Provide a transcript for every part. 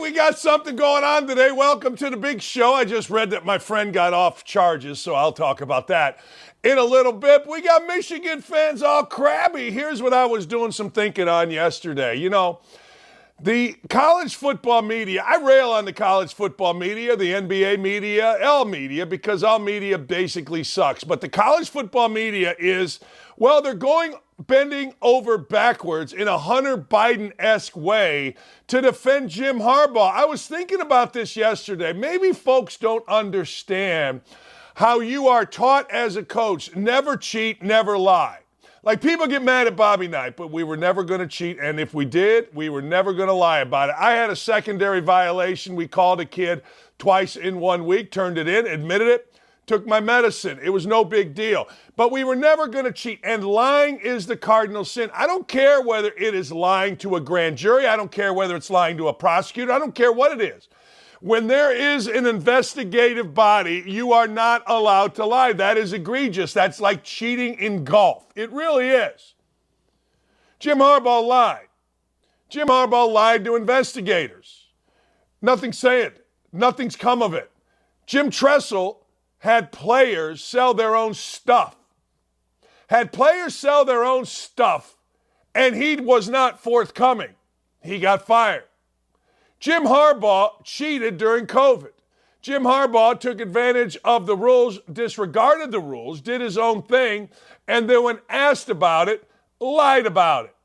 we got something going on today. Welcome to the big show. I just read that my friend got off charges, so I'll talk about that in a little bit. We got Michigan fans all crabby. Here's what I was doing some thinking on yesterday. You know, the college football media, I rail on the college football media, the NBA media, all media, because all media basically sucks. But the college football media is, well, they're bending over backwards in a Hunter Biden-esque way to defend Jim Harbaugh. I was thinking about this yesterday. Maybe folks don't understand how you are taught as a coach, never cheat, never lie. Like, people get mad at Bobby Knight, but we were never going to cheat, and if we did, we were never going to lie about it. I had a secondary violation. We called a kid twice in 1 week, turned it in, admitted it, took my medicine. It was no big deal. But we were never going to cheat, and lying is the cardinal sin. I don't care whether it is lying to a grand jury. I don't care whether it's lying to a prosecutor. I don't care what it is. When there is an investigative body, you are not allowed to lie. That is egregious. That's like cheating in golf. It really is. Jim Harbaugh lied. Jim Harbaugh lied to investigators. Nothing's saying. Nothing's come of it. Jim Tressel had players sell their own stuff. Had players sell their own stuff, and he was not forthcoming. He got fired. Jim Harbaugh cheated during COVID. Jim Harbaugh took advantage of the rules, disregarded the rules, did his own thing, and then when asked about it, lied about it.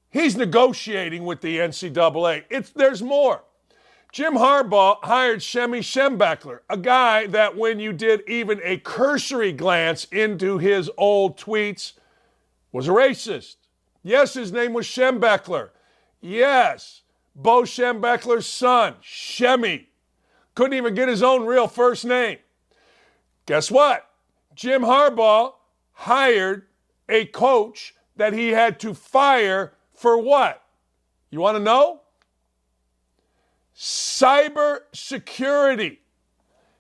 He's negotiating with the NCAA. There's more. Jim Harbaugh hired Shemi Schembechler, a guy that when you did even a cursory glance into his old tweets was a racist. Yes, his name was Schembechler. Yes. Bo Schembechler's son, Shemi, couldn't even get his own real first name. Guess what? Jim Harbaugh hired a coach that he had to fire for what? You want to know? Cyber security,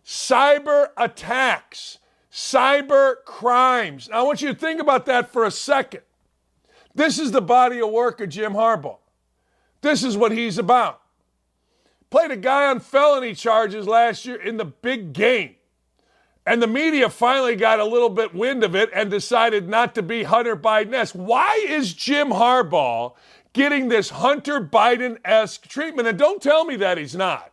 cyber attacks, cyber crimes. Now, I want you to think about that for a second. This is the body of work of Jim Harbaugh. This is what he's about. Played a guy on felony charges last year in the big game. And the media finally got a little bit wind of it and decided not to be Hunter Biden-esque. Why is Jim Harbaugh getting this Hunter Biden-esque treatment? And don't tell me that he's not.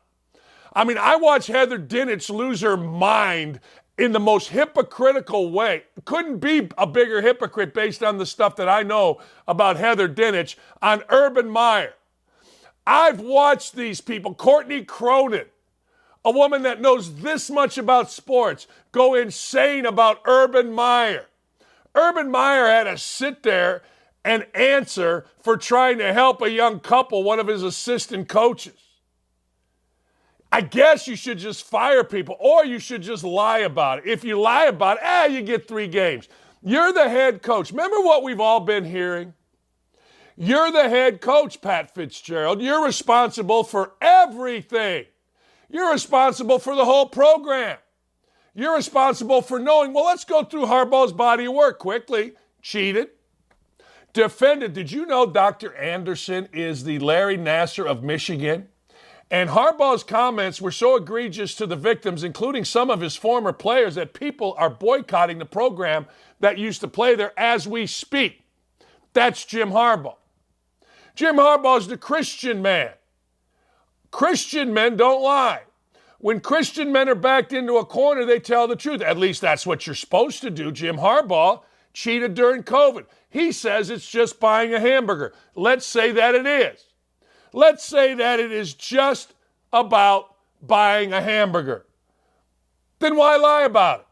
I mean, I watched Heather Dinich lose her mind in the most hypocritical way. Couldn't be a bigger hypocrite based on the stuff that I know about Heather Dinich on Urban Meyer. I've watched these people, Courtney Cronin, a woman that knows this much about sports, go insane about Urban Meyer. Urban Meyer had to sit there and answer for trying to help a young couple, one of his assistant coaches. I guess you should just fire people, or you should just lie about it. If you lie about it, you get 3 games. You're the head coach. Remember what we've all been hearing? You're the head coach, Pat Fitzgerald. You're responsible for everything. You're responsible for the whole program. You're responsible for knowing, well, let's go through Harbaugh's body of work quickly. Cheated. Defended. Did you know Dr. Anderson is the Larry Nassar of Michigan? And Harbaugh's comments were so egregious to the victims, including some of his former players, that people are boycotting the program that used to play there as we speak. That's Jim Harbaugh. Jim Harbaugh's the Christian man. Christian men don't lie. When Christian men are backed into a corner, they tell the truth. At least that's what you're supposed to do. Jim Harbaugh cheated during COVID. He says it's just buying a hamburger. Let's say that it is. Let's say that it is just about buying a hamburger. Then why lie about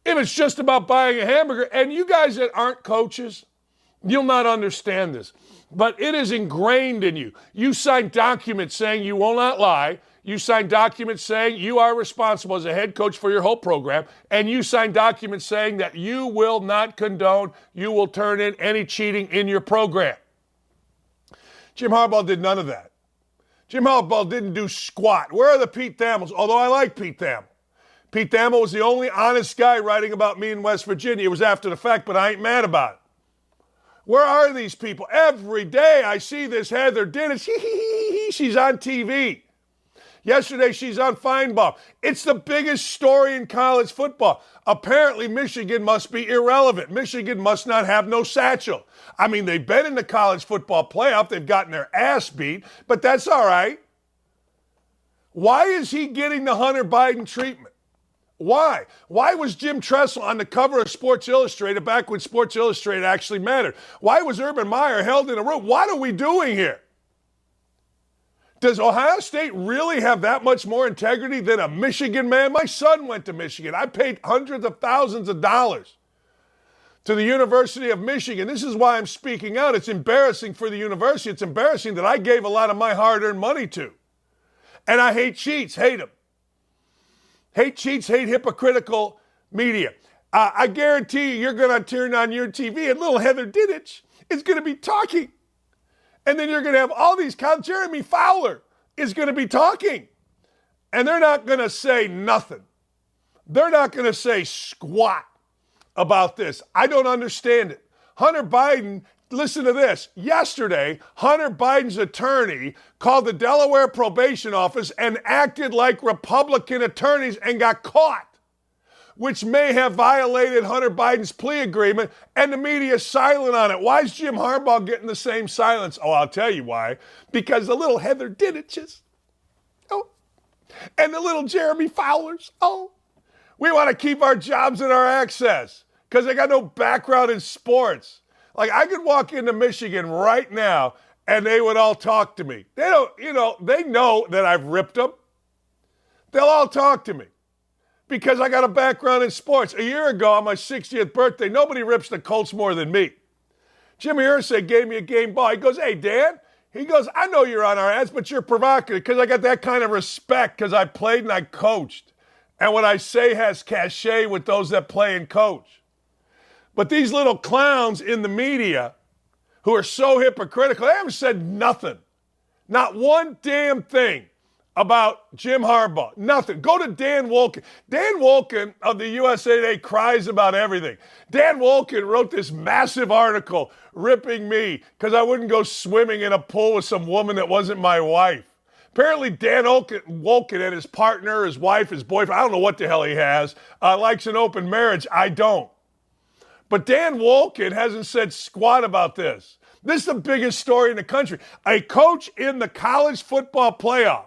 it? If it's just about buying a hamburger, and you guys that aren't coaches, you'll not understand this, but it is ingrained in you. You sign documents saying you will not lie. You sign documents saying you are responsible as a head coach for your whole program, and you sign documents saying that you will not condone, you will turn in any cheating in your program. Jim Harbaugh did none of that. Jim Harbaugh didn't do squat. Where are the Pete Thamels? Although I like Pete Thamel. Pete Thamel was the only honest guy writing about me in West Virginia. It was after the fact, but I ain't mad about it. Where are these people? Every day I see this Heather Dinich. She's on TV. Yesterday, she's on Feinbaum. It's the biggest story in college football. Apparently, Michigan must be irrelevant. Michigan must not have no satchel. I mean, they've been in the college football playoff. They've gotten their ass beat, but that's all right. Why is he getting the Hunter Biden treatment? Why? Why was Jim Tressel on the cover of Sports Illustrated back when Sports Illustrated actually mattered? Why was Urban Meyer held in a room? What are we doing here? Does Ohio State really have that much more integrity than a Michigan man? My son went to Michigan. I paid hundreds of thousands of dollars to the University of Michigan. This is why I'm speaking out. It's embarrassing for the university. It's embarrassing that I gave a lot of my hard-earned money to. And I hate cheats, hate them. Hate cheats, hate hypocritical media. I guarantee you're going to turn on your TV and little Heather Dinich is going to be talking. And then you're going to have all these counts. Jeremy Fowler is going to be talking. And they're not going to say nothing. They're not going to say squat about this. I don't understand it. Hunter Biden, listen to this. Yesterday, Hunter Biden's attorney called the Delaware Probation Office and acted like Republican attorneys and got caught, which may have violated Hunter Biden's plea agreement, and the media is silent on it. Why is Jim Harbaugh getting the same silence? Oh, I'll tell you why. Because the little Heather Diniches, and the little Jeremy Fowlers, we want to keep our jobs and our access because they got no background in sports. Like, I could walk into Michigan right now, and they would all talk to me. They don't, they know that I've ripped them. They'll all talk to me. Because I got a background in sports. A year ago, on my 60th birthday, nobody rips the Colts more than me. Jimmy Irsay gave me a game ball. He goes, hey, Dan. He goes, I know you're on our ads, but you're provocative because I got that kind of respect because I played and I coached. And what I say has cachet with those that play and coach. But these little clowns in the media who are so hypocritical, they haven't said nothing. Not one damn thing about Jim Harbaugh. Nothing. Go to Dan Wolken. Dan Wolken of the USA Today cries about everything. Dan Wolken wrote this massive article ripping me because I wouldn't go swimming in a pool with some woman that wasn't my wife. Apparently Dan Wolken and his partner, his wife, his boyfriend, I don't know what the hell he has, likes an open marriage. I don't. But Dan Wolken hasn't said squat about this. This is the biggest story in the country. A coach in the college football playoff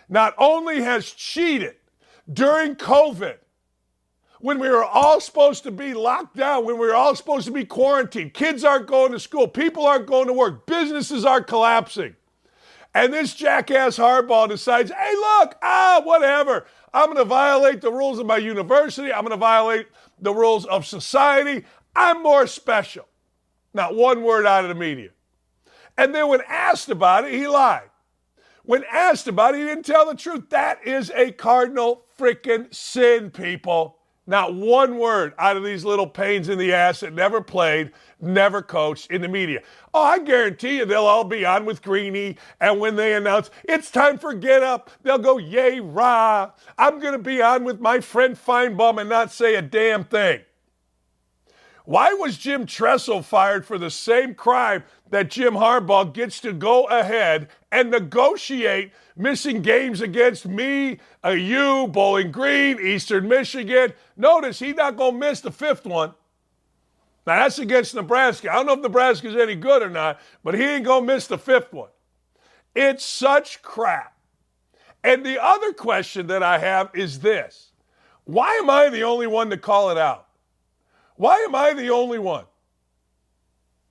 not only has cheated during COVID, when we were all supposed to be locked down, when we were all supposed to be quarantined, kids aren't going to school, people aren't going to work, businesses are collapsing. And this jackass Harbaugh decides, hey, look, whatever. I'm going to violate the rules of my university. I'm going to violate the rules of society. I'm more special. Not one word out of the media. And then when asked about it, he lied. When asked about it, he didn't tell the truth. That is a cardinal freaking sin, people. Not one word out of these little pains in the ass that never played, never coached in the media. Oh, I guarantee you they'll all be on with Greeny, and when they announce it's time for Get Up, they'll go, yay, rah. I'm going to be on with my friend Feinbaum and not say a damn thing. Why was Jim Tressel fired for the same crime that Jim Harbaugh gets to go ahead and negotiate missing games against me, you, Bowling Green, Eastern Michigan? Notice he's not going to miss the fifth one. Now, that's against Nebraska. I don't know if Nebraska's any good or not, but he ain't going to miss the fifth one. It's such crap. And the other question that I have is this. Why am I the only one to call it out? Why am I the only one?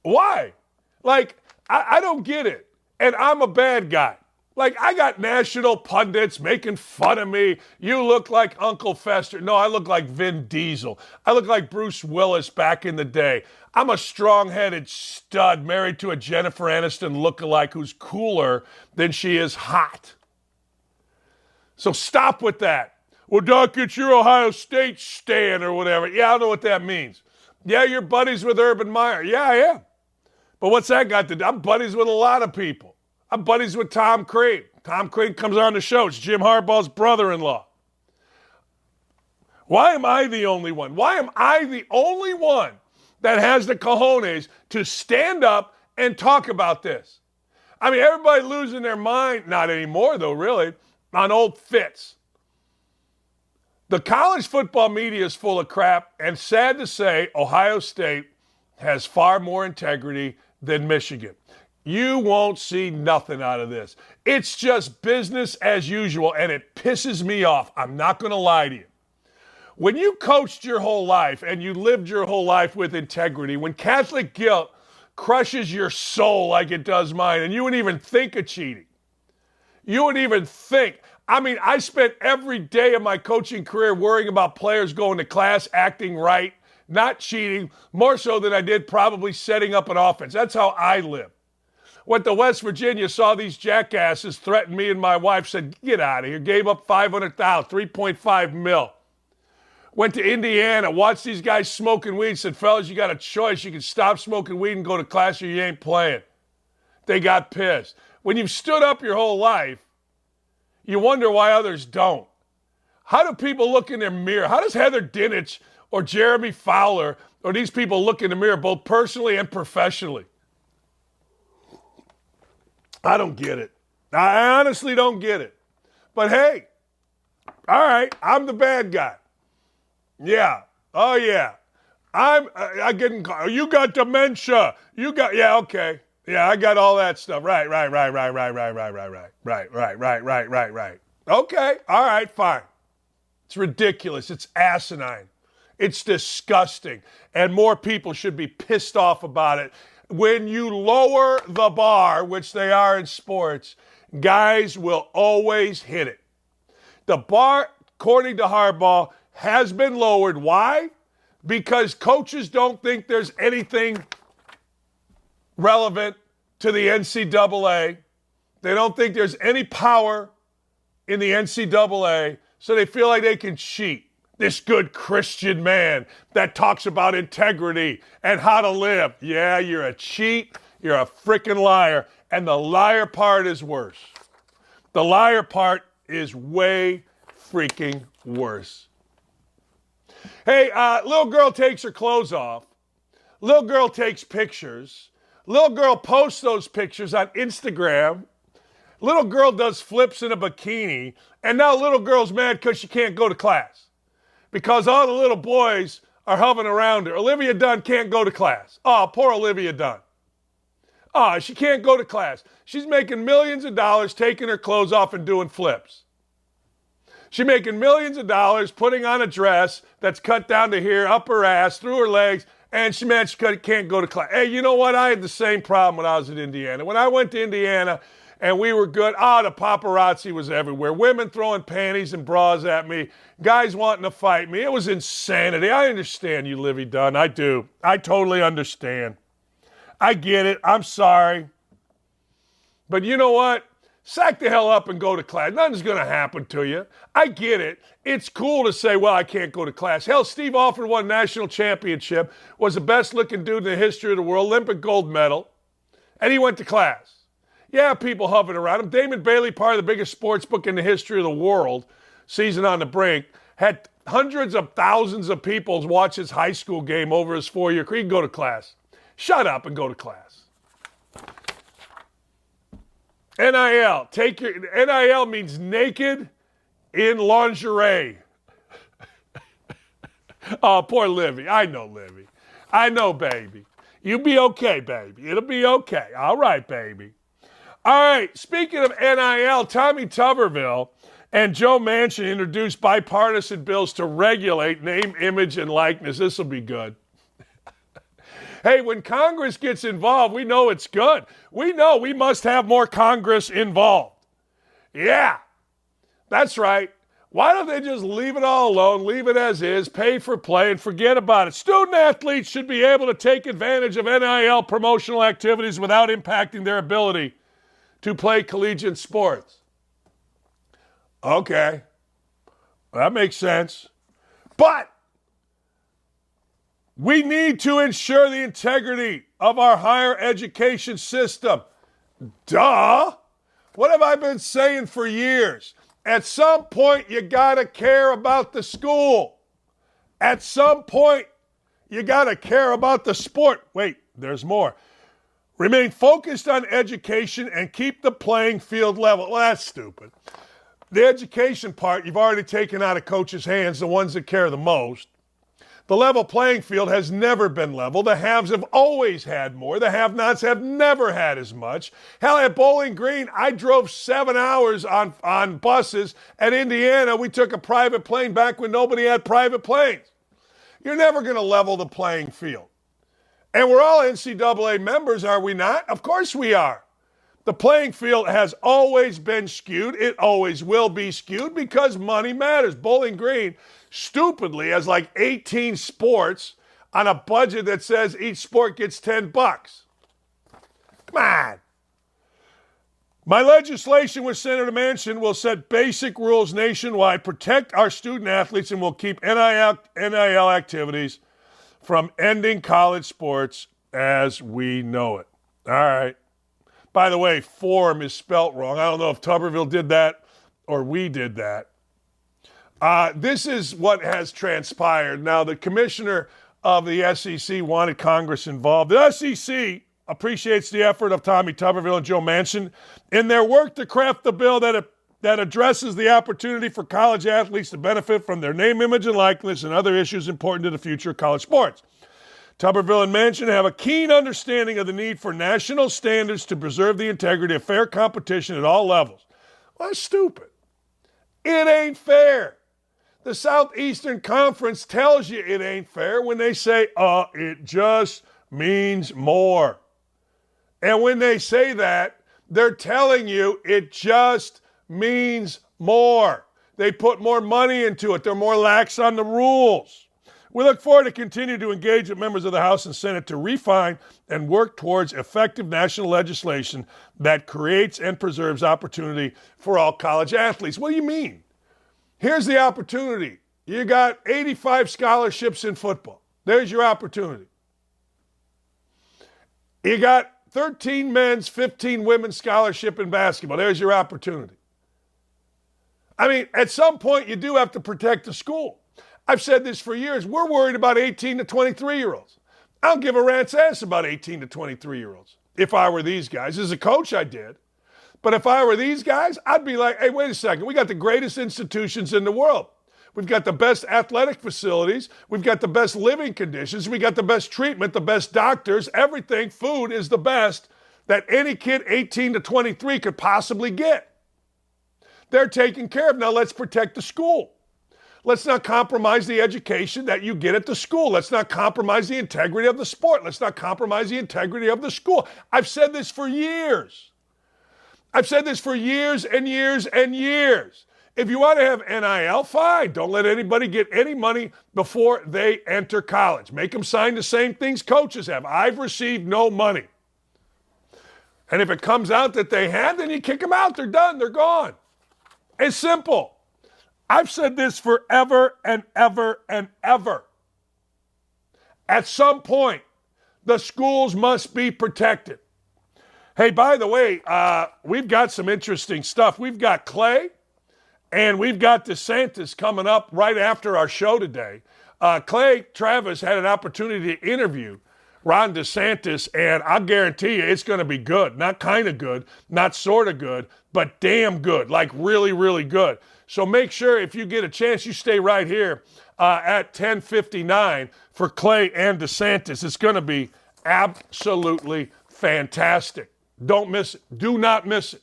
Why? Like, I don't get it. And I'm a bad guy. Like, I got national pundits making fun of me. You look like Uncle Fester. No, I look like Vin Diesel. I look like Bruce Willis back in the day. I'm a strong-headed stud married to a Jennifer Aniston lookalike who's cooler than she is hot. So stop with that. Well, Dakich, you're Ohio State stan or whatever. Yeah, I don't know what that means. Yeah, you're buddies with Urban Meyer. Yeah, I am. But what's that got to do? I'm buddies with a lot of people. I'm buddies with Tom Crean. Tom Crean comes on the show. It's Jim Harbaugh's brother-in-law. Why am I the only one? Why am I the only one that has the cojones to stand up and talk about this? I mean, everybody losing their mind, not anymore though, really, on old Fitz. The college football media is full of crap, and sad to say, Ohio State has far more integrity than Michigan. You won't see nothing out of this. It's just business as usual, and it pisses me off. I'm not going to lie to you. When you coached your whole life and you lived your whole life with integrity, when Catholic guilt crushes your soul like it does mine, and you wouldn't even think of cheating. You wouldn't even think. I mean, I spent every day of my coaching career worrying about players going to class, acting right, not cheating, more so than I did probably setting up an offense. That's how I live. Went to West Virginia, saw these jackasses threaten me and my wife, said, get out of here. Gave up $500,000, $3.5 million. Went to Indiana, watched these guys smoking weed, said, fellas, you got a choice. You can stop smoking weed and go to class or you ain't playing. They got pissed. When you've stood up your whole life, you wonder why others don't. How do people look in their mirror? How does Heather Dinich or Jeremy Fowler or these people look in the mirror, both personally and professionally? I don't get it. I honestly don't get it. But hey, all right, I'm the bad guy. Yeah. Oh, yeah. I getting, you got dementia. Yeah, okay. Yeah, I got all that stuff. Right. Okay. All right, fine. It's ridiculous. It's asinine. It's disgusting. And more people should be pissed off about it. When you lower the bar, which they are in sports, guys will always hit it. The bar, according to Harbaugh, has been lowered. Why? Because coaches don't think there's anything relevant to the NCAA. They don't think there's any power in the NCAA, so they feel like they can cheat. This good Christian man that talks about integrity and how to live. Yeah, you're a cheat. You're a freaking liar. And the liar part is worse. The liar part is way freaking worse. Hey, little girl takes her clothes off. Little girl takes pictures. Little girl posts those pictures on Instagram. Little girl does flips in a bikini. And now little girl's mad because she can't go to class. Because all the little boys are hovering around her. Olivia Dunne can't go to class. Oh, poor Olivia Dunne. Oh, she can't go to class. She's making millions of dollars taking her clothes off and doing flips. She's making millions of dollars putting on a dress that's cut down to here, up her ass, through her legs, and she can't go to class. Hey, you know what? I had the same problem when I was in Indiana. When I went to Indiana and we were good, the paparazzi was everywhere. Women throwing panties and bras at me. Guys wanting to fight me. It was insanity. I understand you, Livy Dunn. I do. I totally understand. I get it. I'm sorry. But you know what? Sack the hell up and go to class. Nothing's going to happen to you. I get it. It's cool to say, well, I can't go to class. Hell, Steve Alford won national championship, was the best looking dude in the history of the world, Olympic gold medal, and he went to class. Yeah, people hovering around him. Damon Bailey, part of the biggest sports book in the history of the world, Season on the Brink, had hundreds of thousands of people watch his high school game over his 4-year career. He can go to class. Shut up and go to class. NIL. NIL means naked in lingerie. Oh, poor Livy. I know, Livy. I know, baby. You'll be okay, baby. It'll be okay. All right, baby. All right, speaking of NIL, Tommy Tuberville and Joe Manchin introduced bipartisan bills to regulate name, image, and likeness. This will be good. Hey, when Congress gets involved, we know it's good. We know we must have more Congress involved. Yeah, that's right. Why don't they just leave it all alone, leave it as is, pay for play, and forget about it? Student athletes should be able to take advantage of NIL promotional activities without impacting their ability to play collegiate sports. Okay, that makes sense. But we need to ensure the integrity of our higher education system. Duh! What have I been saying for years? At some point, you got to care about the school. At some point, you got to care about the sport. Wait, there's more. Remain focused on education and keep the playing field level. Well, that's stupid. The education part, you've already taken out of coaches' hands, the ones that care the most. The level playing field has never been level. The haves have always had more. The have-nots have never had as much. Hell, at Bowling Green, I drove 7 hours on buses. At Indiana, we took a private plane back when nobody had private planes. You're never going to level the playing field. And we're all NCAA members, are we not? Of course we are. The playing field has always been skewed. It always will be skewed because money matters. Bowling Green stupidly has like 18 sports on a budget that says each sport gets $10. Come on. My legislation with Senator Manchin will set basic rules nationwide, protect our student athletes, and will keep NIL activities from ending college sports as we know it. All right. By the way, form is spelt wrong. I don't know if Tuberville did that or we did that. This is what has transpired. Now, the commissioner of the SEC wanted Congress involved. The SEC appreciates the effort of Tommy Tuberville and Joe Manchin in their work to craft the bill that addresses the opportunity for college athletes to benefit from their name, image, and likeness and other issues important to the future of college sports. Tuberville and Manchin have a keen understanding of the need for national standards to preserve the integrity of fair competition at all levels. Well, that's stupid. It ain't fair. The Southeastern Conference tells you it ain't fair when they say, it just means more. And when they say that, they're telling you it just means more. They put more money into it. They're more lax on the rules. We look forward to continue to engage with members of the House and Senate to refine and work towards effective national legislation that creates and preserves opportunity for all college athletes. What do you mean? Here's the opportunity. You got 85 scholarships in football. There's your opportunity. You got 13 men's, 15 women's scholarship in basketball. There's your opportunity. I mean, at some point, you do have to protect the school. I've said this for years. We're worried about 18 to 23-year-olds. I don't give a rat's ass about 18 to 23-year-olds. If I were these guys. As a coach, I did. But if I were these guys, I'd be like, hey, wait a second. We got the greatest institutions in the world. We've got the best athletic facilities. We've got the best living conditions. We got the best treatment, the best doctors, everything. Food is the best that any kid 18 to 23 could possibly get. They're taken care of. Now let's protect the school. Let's not compromise the education that you get at the school. Let's not compromise the integrity of the sport. Let's not compromise the integrity of the school. I've said this for years. I've said this for years and years and years. If you want to have NIL, fine. Don't let anybody get any money before they enter college. Make them sign the same things coaches have. I've received no money. And if it comes out that they had, then you kick them out. They're done. They're gone. It's simple. I've said this forever and ever and ever. At some point, the schools must be protected. Hey, by the way, we've got some interesting stuff. We've got Clay and we've got DeSantis coming up right after our show today. Clay Travis had an opportunity to interview Ron DeSantis, and I guarantee you it's going to be good. Not kind of good, not sort of good, but damn good, like really, really good. So make sure if you get a chance, you stay right here at 10:59 for Clay and DeSantis. It's going to be absolutely fantastic. Don't miss it. Do not miss it.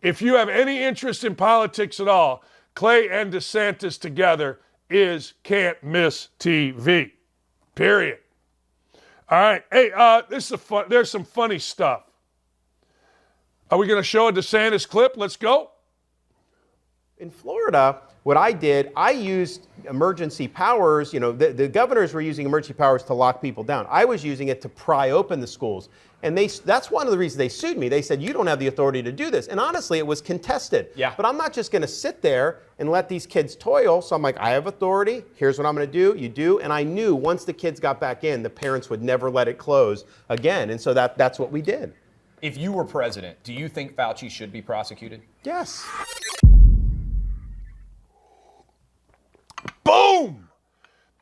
If you have any interest in politics at all, Clay and DeSantis together is can't miss TV. Period. All right. Hey, there's some funny stuff. Are we going to show a DeSantis clip? Let's go. In Florida, what I did, I used emergency powers. You know, the governors were using emergency powers to lock people down. I was using it to pry open the schools. And that's one of the reasons they sued me. They said, you don't have the authority to do this. And honestly, it was contested. Yeah. But I'm not just going to sit there and let these kids toil. So I'm like, I have authority. Here's what I'm going to do. You do. And I knew once the kids got back in, the parents would never let it close again. And so that's what we did. If you were president, do you think Fauci should be prosecuted? Yes. Boom!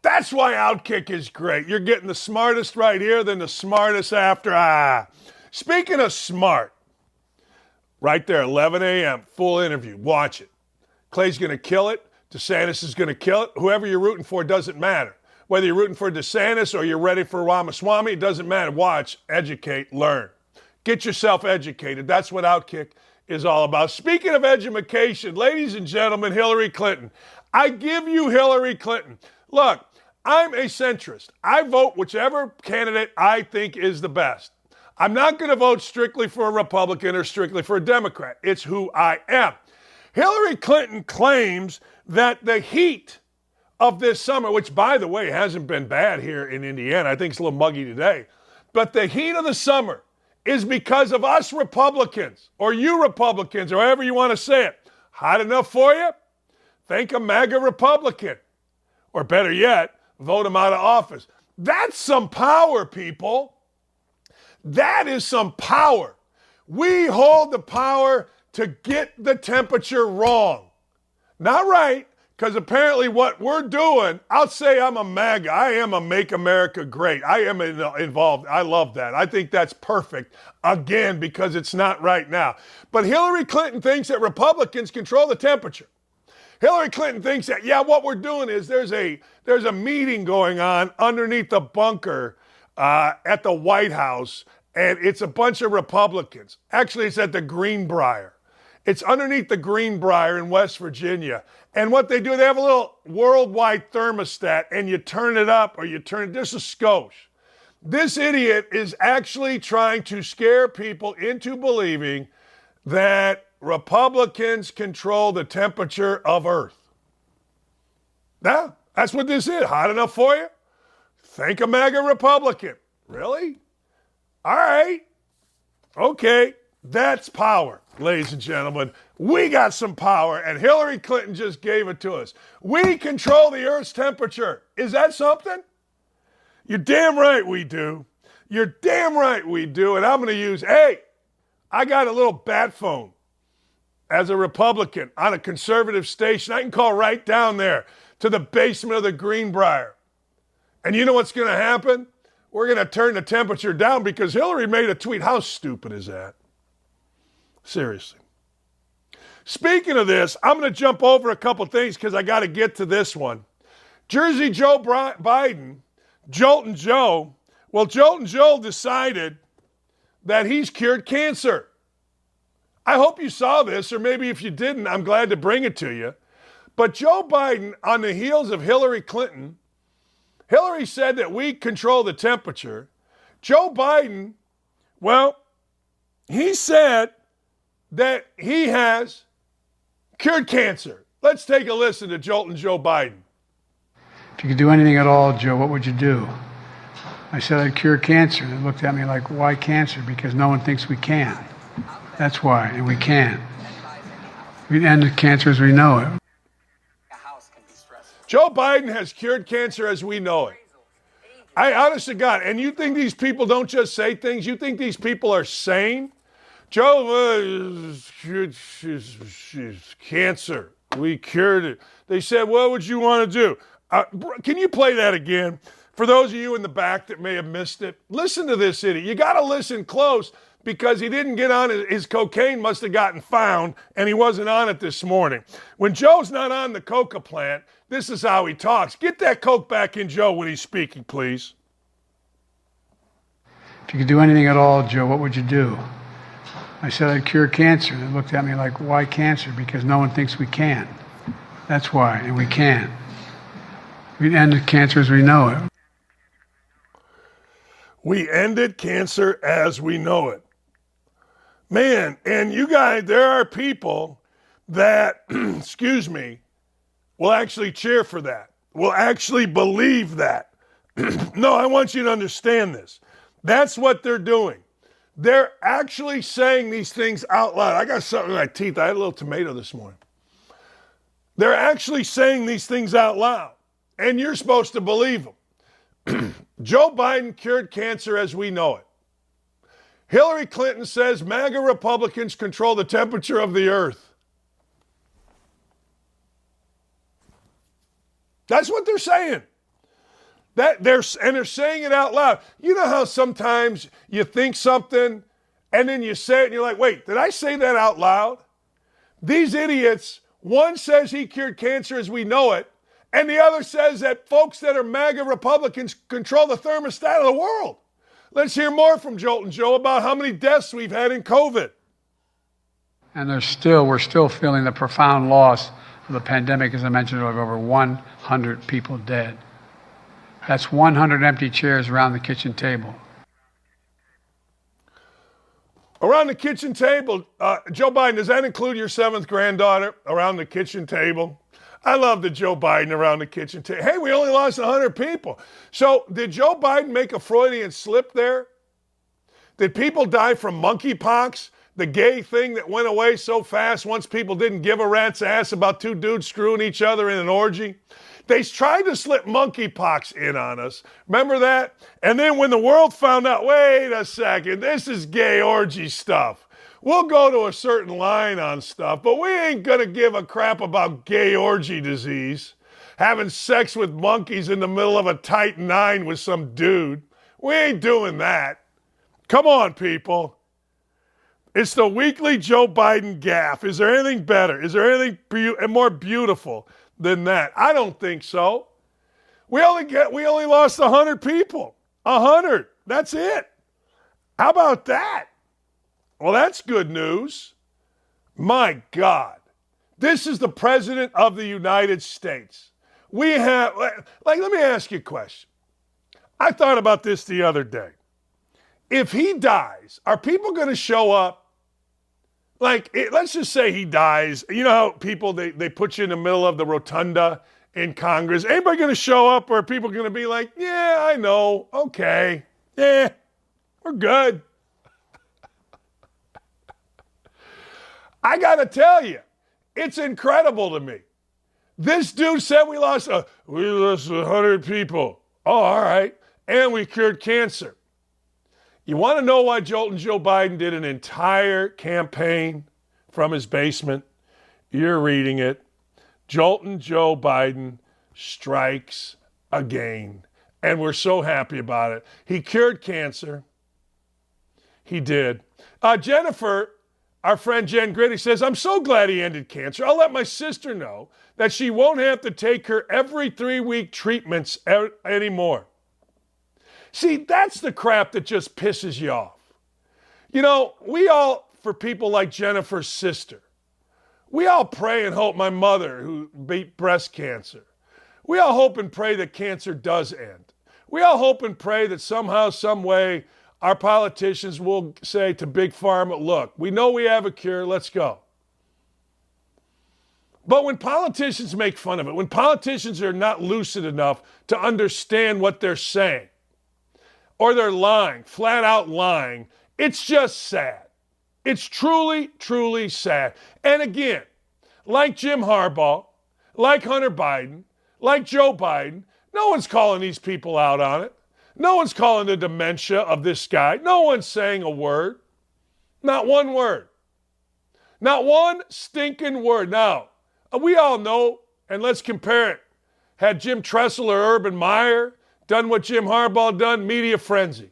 That's why OutKick is great. You're getting the smartest right here, then the smartest after. Speaking of smart, right there, 11 a.m., full interview. Watch it. Clay's going to kill it. DeSantis is going to kill it. Whoever you're rooting for doesn't matter. Whether you're rooting for DeSantis or you're ready for Ramaswamy, it doesn't matter. Watch, educate, learn. Get yourself educated. That's what OutKick is all about. Speaking of education, ladies and gentlemen, Hillary Clinton. I give you Hillary Clinton. Look, I'm a centrist. I vote whichever candidate I think is the best. I'm not going to vote strictly for a Republican or strictly for a Democrat. It's who I am. Hillary Clinton claims that the heat of this summer, which, by the way, hasn't been bad here in Indiana. I think it's a little muggy today. But the heat of the summer is because of us Republicans, or you Republicans, or however you want to say it. Hot enough for you? Thank a MAGA Republican. Or better yet, vote him out of office. That's some power, people. That is some power. We hold the power to get the temperature wrong. Not right, because apparently what we're doing, I'll say I'm a MAGA. I am a Make America Great. I am involved. I love that. I think that's perfect, again, because it's not right now. But Hillary Clinton thinks that Republicans control the temperature. Hillary Clinton thinks that, yeah, what we're doing is there's a meeting going on underneath the bunker at the White House, and it's a bunch of Republicans. Actually, it's at the Greenbrier. It's underneath the Greenbrier in West Virginia. And what they do, they have a little worldwide thermostat, and you turn it up or you turn it. This is skosh. This idiot is actually trying to scare people into believing that Republicans control the temperature of Earth. Yeah, that's what this is. Hot enough for you? Thank a MAGA Republican. Really? All right. Okay. That's power, ladies and gentlemen. We got some power, and Hillary Clinton just gave it to us. We control the Earth's temperature. Is that something? You're damn right we do. You're damn right we do. And I'm going to use, I got a little bat phone as a Republican on a conservative station. I can call right down there to the basement of the Greenbrier. And you know what's going to happen? We're going to turn the temperature down because Hillary made a tweet. How stupid is that? Seriously. Speaking of this, I'm going to jump over a couple things because I got to get to this one. Jersey Joe Biden, Joltin' Joe. Well, Joltin' Joe decided that he's cured cancer. I hope you saw this, or maybe if you didn't, I'm glad to bring it to you. But Joe Biden, on the heels of Hillary Clinton, Hillary said that we control the temperature. Joe Biden, well, he said that he has cured cancer. Let's take a listen to Joltin' Joe Biden. If you could do anything at all, Joe, what would you do? I said I'd cure cancer. They looked at me like, why cancer? Because no one thinks we can. That's why, and we can. We'd end the cancer as we know it. Joe Biden has cured cancer as we know it. I honest to God, and you think these people don't just say things? You think these people are sane? Joe, she's cancer. We cured it. They said, what would you want to do? Can you play that again? For those of you in the back that may have missed it, listen to this idiot. You got to listen close because he didn't get on his cocaine must have gotten found, and he wasn't on it this morning. When Joe's not on the coca plant, this is how he talks. Get that coke back in Joe when he's speaking, please. If you could do anything at all, Joe, what would you do? I said I'd cure cancer. They looked at me like, why cancer? Because no one thinks we can. That's why, and we can. We'd end the cancer as we know it. We ended cancer as we know it. Man, and you guys, there are people that, excuse me, will actually cheer for that, will actually believe that. No, I want you to understand this. That's what they're doing. They're actually saying these things out loud. I got something in my teeth. I had a little tomato this morning. They're actually saying these things out loud, and you're supposed to believe them. Joe Biden cured cancer as we know it. Hillary Clinton says MAGA Republicans control the temperature of the earth. That's what they're saying. They're saying it out loud. You know how sometimes you think something and then you say it and you're like, wait, did I say that out loud? These idiots, one says he cured cancer as we know it, and the other says that folks that are MAGA Republicans control the thermostat of the world. Let's hear more from Joltin' Joe about how many deaths we've had in COVID. And we're still feeling the profound loss of the pandemic, as I mentioned, of over 100 people dead. That's 100 empty chairs around the kitchen table. Around the kitchen table, Joe Biden, does that include your 7th granddaughter around the kitchen table? I love the Joe Biden around the kitchen table. Hey, we only lost 100 people. So did Joe Biden make a Freudian slip there? Did people die from monkeypox, the gay thing that went away so fast once people didn't give a rat's ass about 2 dudes screwing each other in an orgy? They tried to slip monkeypox in on us. Remember that? And then when the world found out, wait a second, this is gay orgy stuff. We'll go to a certain line on stuff, but we ain't going to give a crap about gay orgy disease. Having sex with monkeys in the middle of a tight 9 with some dude. We ain't doing that. Come on, people. It's the weekly Joe Biden gaffe. Is there anything better? Is there anything more beautiful than that? I don't think so. We only lost 100 people. 100. That's it. How about that? Well, that's good news. My God. This is the President of the United States. We have, let me ask you a question. I thought about this the other day. If he dies, are people going to show up? Let's just say he dies. You know how people, they put you in the middle of the rotunda in Congress. Anybody going to show up, or are people going to be like, yeah, I know, okay, yeah, we're good? I got to tell you, it's incredible to me. This dude said we lost 100 people. Oh, all right. And we cured cancer. You want to know why Joltin' Joe Biden did an entire campaign from his basement? You're reading it. Joltin' Joe Biden strikes again. And we're so happy about it. He cured cancer. He did. Jennifer, our friend Jen Gritty, says, I'm so glad he ended cancer. I'll let my sister know that she won't have to take her every 3-week treatments anymore. See, that's the crap that just pisses you off. You know, we all, for people like Jennifer's sister, we all pray and hope, my mother who beat breast cancer, we all hope and pray that cancer does end. We all hope and pray that somehow, some way, our politicians will say to Big Pharma, look, we know we have a cure, let's go. But when politicians make fun of it, when politicians are not lucid enough to understand what they're saying, or they're lying, flat out lying, it's just sad. It's truly, truly sad. And again, like Jim Harbaugh, like Hunter Biden, like Joe Biden, no one's calling these people out on it. No one's calling the dementia of this guy. No one's saying a word. Not one word. Not one stinking word. Now, we all know, and let's compare it. Had Jim Tressel or Urban Meyer done what Jim Harbaugh done, media frenzy.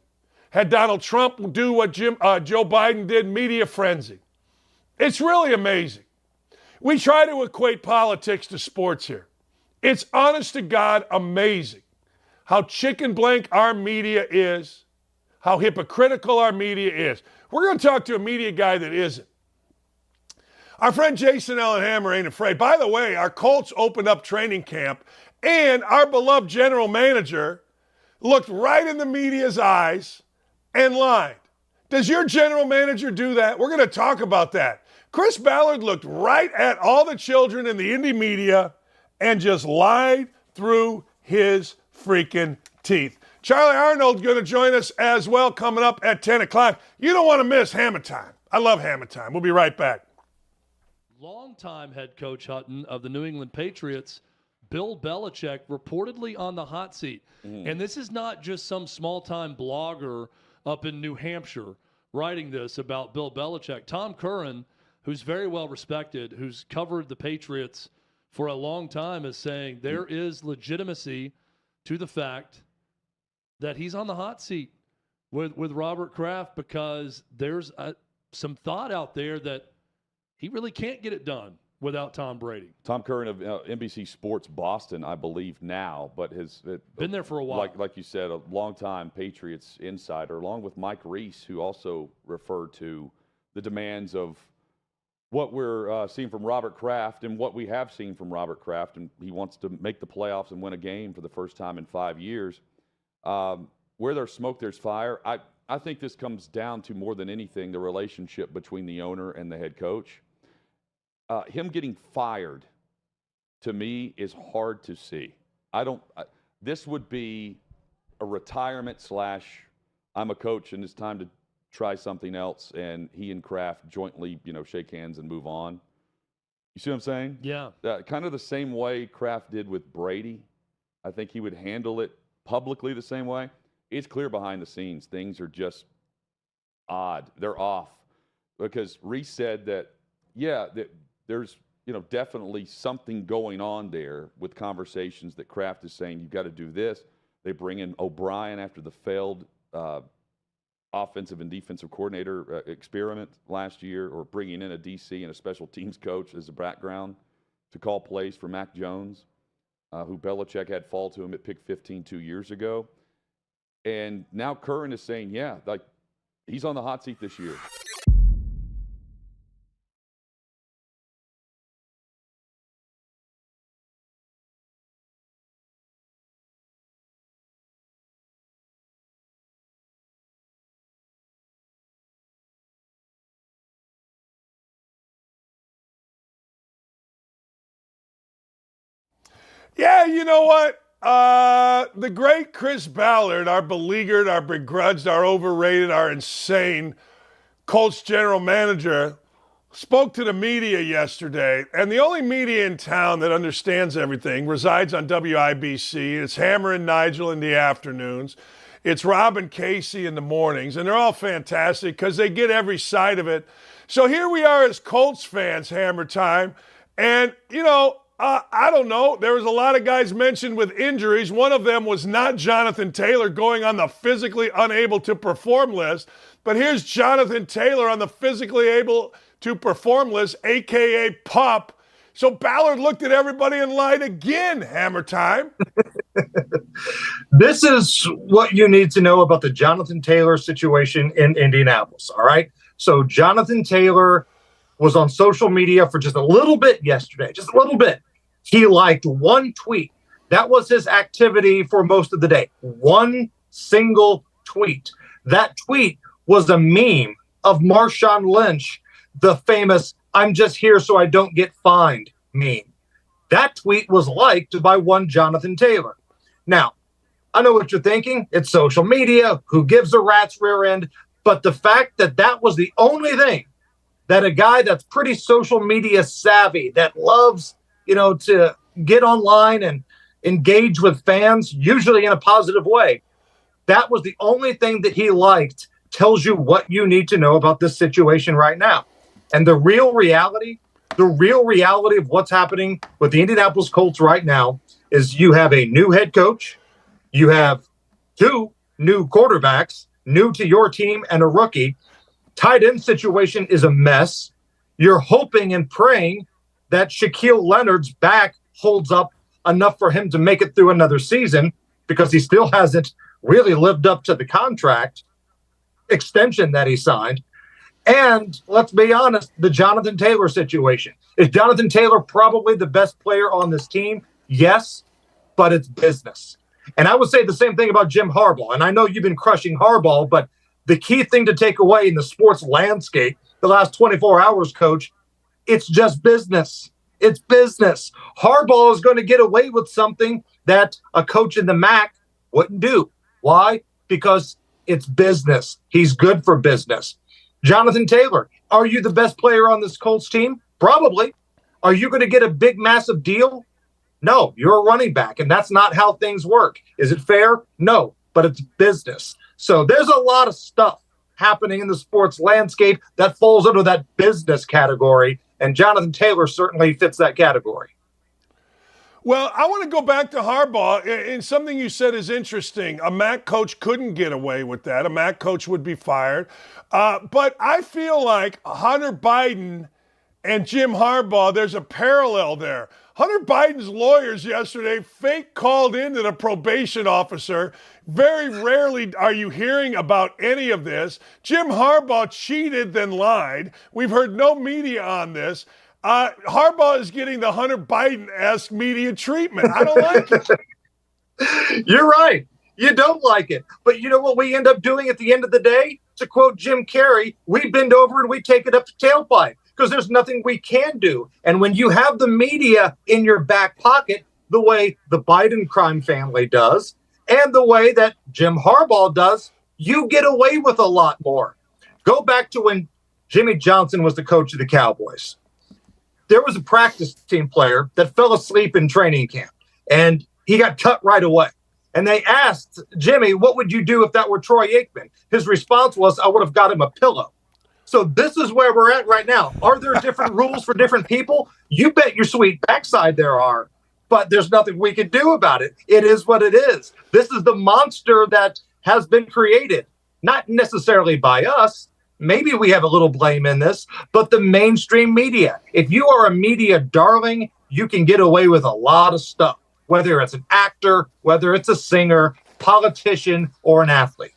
Had Donald Trump do what Joe Biden did, media frenzy. It's really amazing. We try to equate politics to sports here. It's honest to God amazing how chicken blank our media is, how hypocritical our media is. We're going to talk to a media guy that isn't. Our friend Jason Ellenhammer ain't afraid. By the way, our Colts opened up training camp, and our beloved general manager looked right in the media's eyes and lied. Does your general manager do that? We're going to talk about that. Chris Ballard looked right at all the children in the indie media and just lied through his freaking teeth. Charly Arnold going to join us as well coming up at 10 o'clock. You don't want to miss Hammer Time. I love Hammer Time. We'll be right back. Longtime head coach Hutton of the New England Patriots, Bill Belichick, reportedly on the hot seat. And this is not just some small-time blogger up in New Hampshire writing this about Bill Belichick. Tom Curran, who's very well respected, who's covered the Patriots for a long time, is saying there is legitimacy to the fact that he's on the hot seat with Robert Kraft, because there's some thought out there that he really can't get it done without Tom Brady. Tom Curran of NBC Sports Boston, I believe now, but has been there for a while. Like you said, a long-time Patriots insider, along with Mike Reese, who also referred to the demands of what we're seeing from Robert Kraft and what we have seen from Robert Kraft, and he wants to make the playoffs and win a game for the first time in 5 years. Where there's smoke, there's fire. I think this comes down to, more than anything, the relationship between the owner and the head coach. Him getting fired, to me, is hard to see. This would be a retirement / I'm a coach and it's time to try something else, and he and Kraft jointly, shake hands and move on. You see what I'm saying? Yeah. Kind of the same way Kraft did with Brady. I think he would handle it publicly the same way. It's clear behind the scenes things are just odd. They're off, because Reese said that, that there's definitely something going on there with conversations that Kraft is saying, you've got to do this. They bring in O'Brien after the failed offensive and defensive coordinator experiment last year, or bringing in a DC and a special teams coach as a background to call plays for Mac Jones, who Belichick had fall to him at pick 15 2 years ago. And now Curran is saying, he's on the hot seat this year. Yeah, you know what? The great Chris Ballard, our beleaguered, our begrudged, our overrated, our insane Colts general manager, spoke to the media yesterday. And the only media in town that understands everything resides on WIBC. It's Hammer and Nigel in the afternoons. It's Rob and Casey in the mornings. And they're all fantastic because they get every side of it. So here we are as Colts fans, Hammer time. And, I don't know. There was a lot of guys mentioned with injuries. One of them was not Jonathan Taylor going on the physically unable to perform list. But here's Jonathan Taylor on the physically able to perform list, a.k.a. PUP. So Ballard looked at everybody and lied again, Hammer time. This is what you need to know about the Jonathan Taylor situation in Indianapolis, all right? So Jonathan Taylor was on social media for just a little bit yesterday, just a little bit. He liked one tweet. That was his activity for most of the day. One single tweet. That tweet was a meme of Marshawn Lynch, the famous "I'm just here so I don't get fined" meme. That tweet was liked by one Jonathan Taylor. Now, I know what you're thinking. It's social media. Who gives a rat's rear end? But the fact that that was the only thing that a guy that's pretty social media savvy, that loves, to get online and engage with fans, usually in a positive way, that was the only thing that he liked, tells you what you need to know about this situation right now. And the real reality of what's happening with the Indianapolis Colts right now is you have a new head coach, you have two new quarterbacks, new to your team, and a rookie. Tight end situation is a mess. You're hoping and praying that Shaquille Leonard's back holds up enough for him to make it through another season, because he still hasn't really lived up to the contract extension that he signed. And let's be honest, the Jonathan Taylor situation. Is Jonathan Taylor probably the best player on this team? Yes, but it's business. And I would say the same thing about Jim Harbaugh. And I know you've been crushing Harbaugh, but the key thing to take away in the sports landscape the last 24 hours, Coach, it's just business. It's business. Harbaugh is going to get away with something that a coach in the MAC wouldn't do. Why? Because it's business. He's good for business. Jonathan Taylor, are you the best player on this Colts team? Probably. Are you going to get a big, massive deal? No, you're a running back, and that's not how things work. Is it fair? No, but it's business. So there's a lot of stuff happening in the sports landscape that falls under that business category, and Jonathan Taylor certainly fits that category. Well, I want to go back to Harbaugh, and something you said is interesting. A MAC coach couldn't get away with that. A MAC coach would be fired. But I feel like Hunter Biden and Jim Harbaugh, there's a parallel there. Hunter Biden's lawyers yesterday fake called into the probation officer. Very rarely are you hearing about any of this. Jim Harbaugh cheated, then lied. We've heard no media on this. Harbaugh is getting the Hunter Biden-esque media treatment. I don't like it. You're right. You don't like it. But you know what we end up doing at the end of the day? To quote Jim Carrey, we bend over and we take it up the tailpipe because there's nothing we can do. And when you have the media in your back pocket, the way the Biden crime family does, and the way that Jim Harbaugh does, you get away with a lot more. Go back to when Jimmy Johnson was the coach of the Cowboys. There was a practice team player that fell asleep in training camp, and he got cut right away. And they asked Jimmy, what would you do if that were Troy Aikman? His response was, I would have got him a pillow. So this is where we're at right now. Are there different rules for different people? You bet your sweet backside there are, but there's nothing we can do about it. It is what it is. This is the monster that has been created, not necessarily by us. Maybe we have a little blame in this, but the mainstream media. If you are a media darling, you can get away with a lot of stuff, whether it's an actor, whether it's a singer, politician, or an athlete.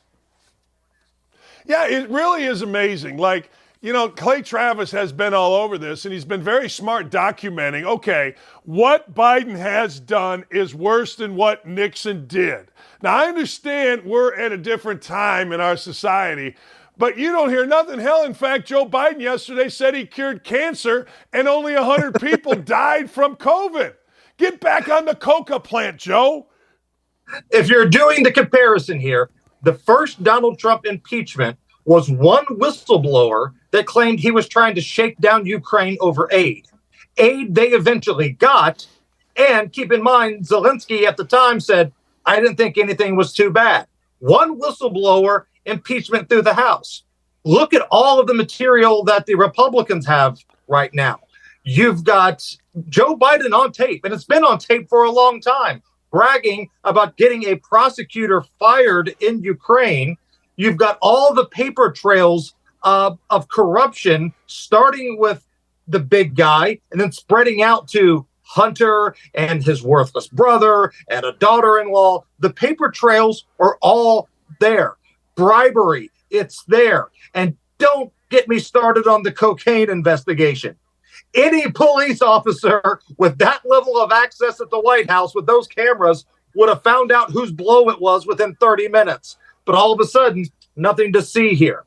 Yeah, it really is amazing. Like, you know, Clay Travis has been all over this, and he's been very smart documenting, okay, what Biden has done is worse than what Nixon did. Now, I understand we're at a different time in our society, but you don't hear nothing. Hell, in fact, Joe Biden yesterday said he cured cancer and only 100 people died from COVID. Get back on the coca plant, Joe. If you're doing the comparison here, the first Donald Trump impeachment was one whistleblower that claimed he was trying to shake down Ukraine over aid. Aid they eventually got. And keep in mind, Zelensky at the time said, I didn't think anything was too bad. One whistleblower, impeachment through the House. Look at all of the material that the Republicans have right now. You've got Joe Biden on tape, and it's been on tape for a long time, bragging about getting a prosecutor fired in Ukraine. You've got all the paper trails of corruption, starting with the big guy and then spreading out to Hunter and his worthless brother and a daughter-in-law. The paper trails are all there. Bribery, it's there. And don't get me started on the cocaine investigation. Any police officer with that level of access at the White House with those cameras would have found out whose blow it was within 30 minutes. But all of a sudden, nothing to see here.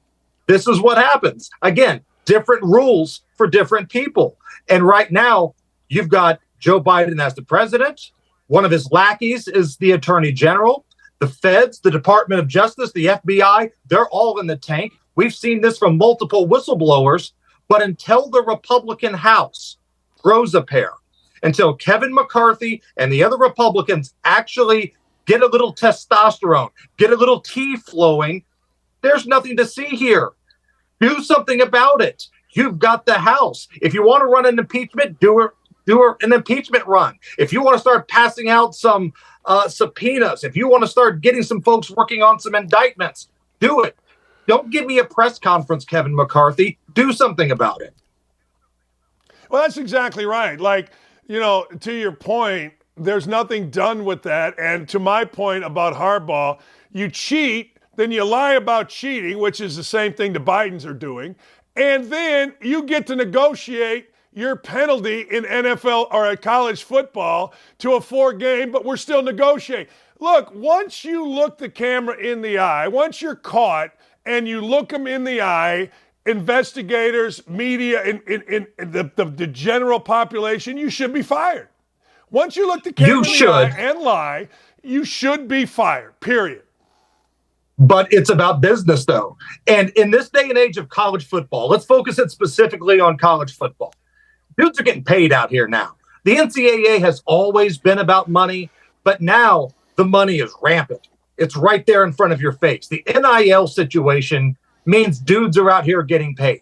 This is what happens. Again, different rules for different people. And right now, you've got Joe Biden as the president. One of his lackeys is the attorney general. The feds, the Department of Justice, the FBI, they're all in the tank. We've seen this from multiple whistleblowers. But until the Republican House grows a pair, until Kevin McCarthy and the other Republicans actually get a little testosterone, get a little tea flowing, there's nothing to see here. Do something about it. You've got the House. If you want to run an impeachment, do an impeachment run. If you want to start passing out some subpoenas, if you want to start getting some folks working on some indictments, do it. Don't give me a press conference, Kevin McCarthy. Do something about it. Well, that's exactly right. Like, you know, to your point, there's nothing done with that. And to my point about Harbaugh, you cheat, then you lie about cheating, which is the same thing the Bidens are doing. And then you get to negotiate your penalty in NFL or college football to a 4-game, but we're still negotiating. Look, once you look the camera in the eye, once you're caught and you look them in the eye, investigators, media, in the general population, you should be fired. Once you look the camera in the eye and lie, you should be fired, period. But it's about business, though. And in this day and age of college football, let's focus it specifically on college football. Dudes are getting paid out here now. The NCAA has always been about money, but now the money is rampant. It's right there in front of your face. The NIL situation means dudes are out here getting paid.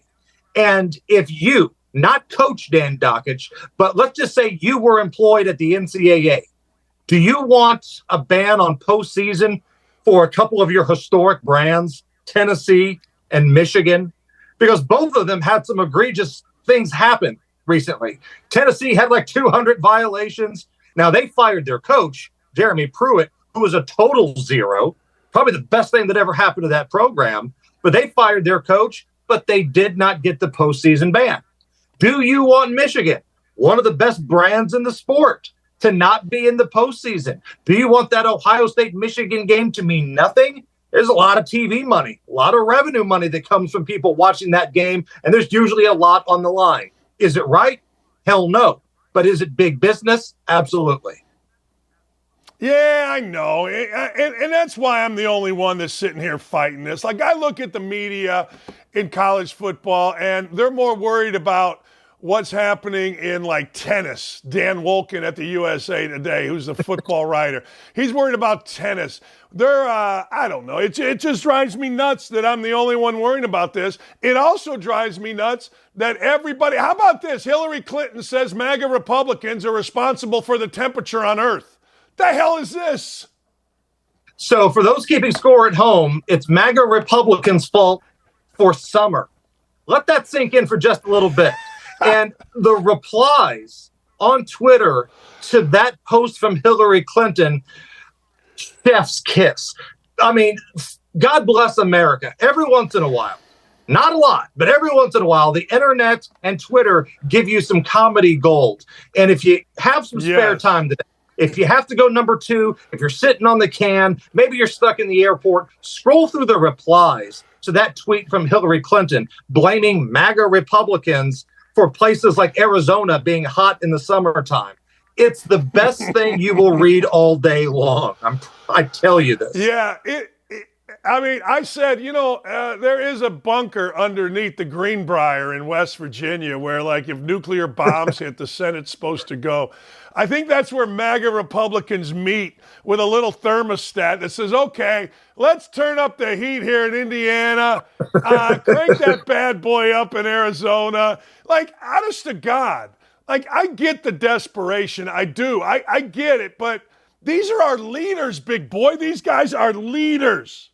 And if you, not Coach Dan Dakich, but let's just say you were employed at the NCAA. Do you want a ban on postseason for a couple of your historic brands, Tennessee and Michigan? Because both of them had some egregious things happen recently. Tennessee had like 200 violations. Now they fired their coach, Jeremy Pruitt, who was a total zero, probably the best thing that ever happened to that program. But they fired their coach, but they did not get the postseason ban. Do you want Michigan, one of the best brands in the sport, to not be in the postseason? Do you want that Ohio State-Michigan game to mean nothing? There's a lot of TV money, a lot of revenue money that comes from people watching that game, and there's usually a lot on the line. Is it right? Hell no. But is it big business? Absolutely. Yeah, I know. And that's why I'm the only one that's sitting here fighting this. Like, I look at the media in college football, and they're more worried about what's happening in, like, tennis. Dan Wolken at the USA Today, who's the football writer. He's worried about tennis. I don't know. It just drives me nuts that I'm the only one worrying about this. It also drives me nuts that everybody – how about this? Hillary Clinton says MAGA Republicans are responsible for the temperature on Earth. The hell is this? So for those keeping score at home, it's MAGA Republicans' fault for summer. Let that sink in for just a little bit. And the replies on Twitter to that post from Hillary Clinton, chef's kiss. I mean, God bless America. Every once in a while, not a lot, but every once in a while, the internet and Twitter give you some comedy gold. And if you have some spare time today, if you have to go number 2, if you're sitting on the can, maybe you're stuck in the airport, scroll through the replies to that tweet from Hillary Clinton blaming MAGA Republicans for places like Arizona being hot in the summertime. It's the best thing you will read all day long. I tell you this. Yeah, I said, there is a bunker underneath the Greenbrier in West Virginia where, like, if nuclear bombs hit, the Senate's supposed to go. I think that's where MAGA Republicans meet with a little thermostat that says, okay, let's turn up the heat here in Indiana, crank that bad boy up in Arizona. Like, honest to God, like, I get the desperation. I do. I get it. But these are our leaders, big boy. These guys are leaders.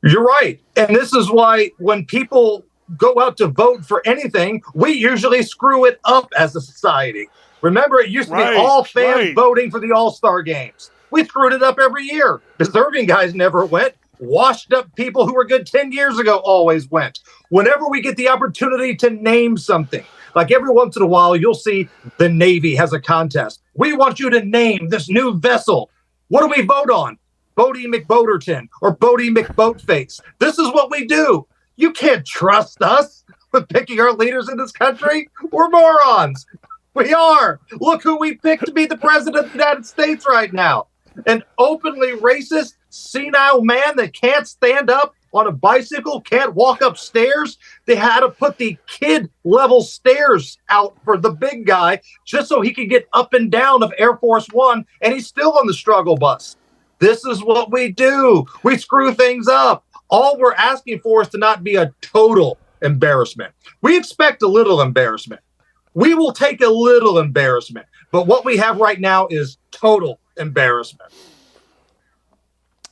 You're right. And this is why when people go out to vote for anything, we usually screw it up as a society. Remember, it used to be all fans voting for the All-Star games. We screwed it up every year. Deserving guys never went. Washed up people who were good 10 years ago always went. Whenever we get the opportunity to name something, like every once in a while, you'll see the Navy has a contest. We want you to name this new vessel. What do we vote on? Bodie McBoaterton or Bodie McBoatface. This is what we do. You can't trust us with picking our leaders in this country. We're morons. We are. Look who we picked to be the president of the United States right now. An openly racist, senile man that can't stand up on a bicycle, can't walk upstairs. They had to put the kid-level stairs out for the big guy just so he could get up and down of Air Force One, and he's still on the struggle bus. This is what we do. We screw things up. All we're asking for is to not be a total embarrassment. We expect a little embarrassment. We will take a little embarrassment. But what we have right now is total embarrassment.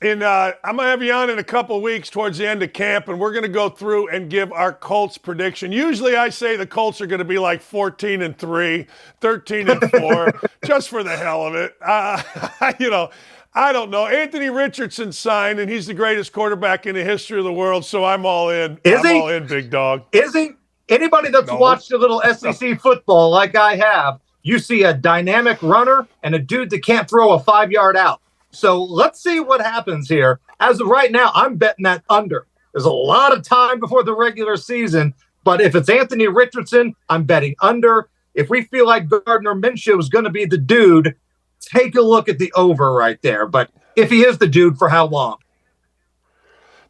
And I'm going to have you on in a couple of weeks towards the end of camp, and we're going to go through and give our Colts prediction. Usually I say the Colts are going to be like 14-3, 13-4, just for the hell of it. I don't know. Anthony Richardson signed, and he's the greatest quarterback in the history of the world, so I'm all in. Is he? All in, big dog. Is he? Anybody that's watched a little SEC football like I have, you see a dynamic runner and a dude that can't throw a 5-yard out. So let's see what happens here. As of right now, I'm betting that under. There's a lot of time before the regular season, but if it's Anthony Richardson, I'm betting under. If we feel like Gardner Minshew is going to be the dude, take a look at the over right there. But if he is the dude, for how long?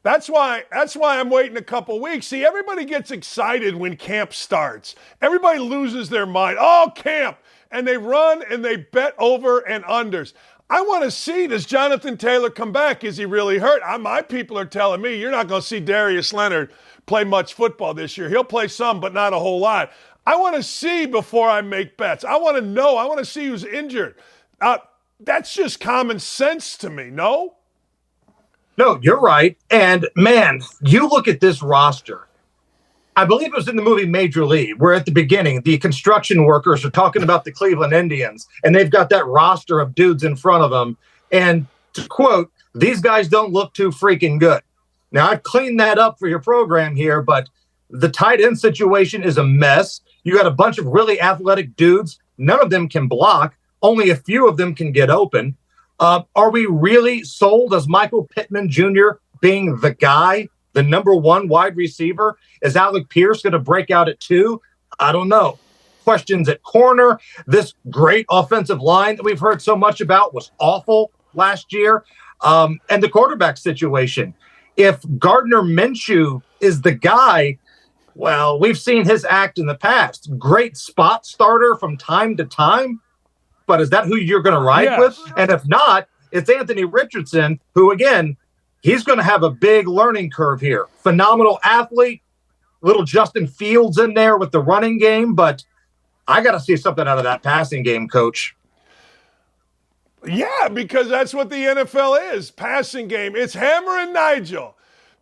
That's why I'm waiting a couple weeks. See, everybody gets excited when camp starts. Everybody loses their mind. Oh, camp. And they run and they bet over and unders. I want to see, does Jonathan Taylor come back? Is he really hurt? My people are telling me you're not going to see Darius Leonard play much football this year. He'll play some, but not a whole lot. I want to see before I make bets. I want to know. I want to see who's injured. That's just common sense to me, no? No, you're right. And, man, you look at this roster. I believe it was in the movie Major League, where at the beginning, the construction workers are talking about the Cleveland Indians, and they've got that roster of dudes in front of them. And to quote, these guys don't look too freaking good. Now, I've cleaned that up for your program here, but the tight end situation is a mess. You got a bunch of really athletic dudes. None of them can block. Only a few of them can get open. Are we really sold as Michael Pittman Jr. being the guy, the number one wide receiver? Is Alec Pierce going to break out at 2? I don't know. Questions at corner. This great offensive line that we've heard so much about was awful last year. And the quarterback situation. If Gardner Minshew is the guy, well, we've seen his act in the past. Great spot starter from time to time. But is that who you're going to ride with? And if not, it's Anthony Richardson, who, again, he's going to have a big learning curve here. Phenomenal athlete. Little Justin Fields in there with the running game, but I got to see something out of that passing game, Coach. Yeah, because that's what the NFL is, passing game. It's Hammer and Nigel.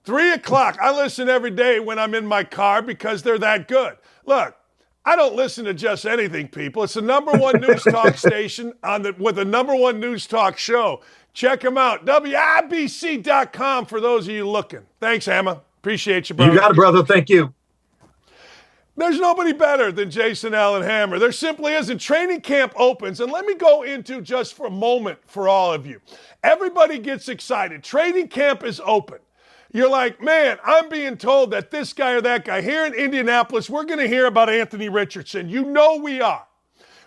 3 o'clock. I listen every day when I'm in my car because they're that good. Look, I don't listen to just anything, people. It's the number one news talk station with the number one news talk show. Check them out. WIBC.com for those of you looking. Thanks, Hammer. Appreciate you, brother. You got it, brother. Thank you. There's nobody better than Jason Allen Hammer. There simply isn't. Training camp opens, and let me go into just for a moment for all of you. Everybody gets excited. Training camp is open. You're like, man, I'm being told that this guy or that guy. Here in Indianapolis, we're going to hear about Anthony Richardson. You know we are.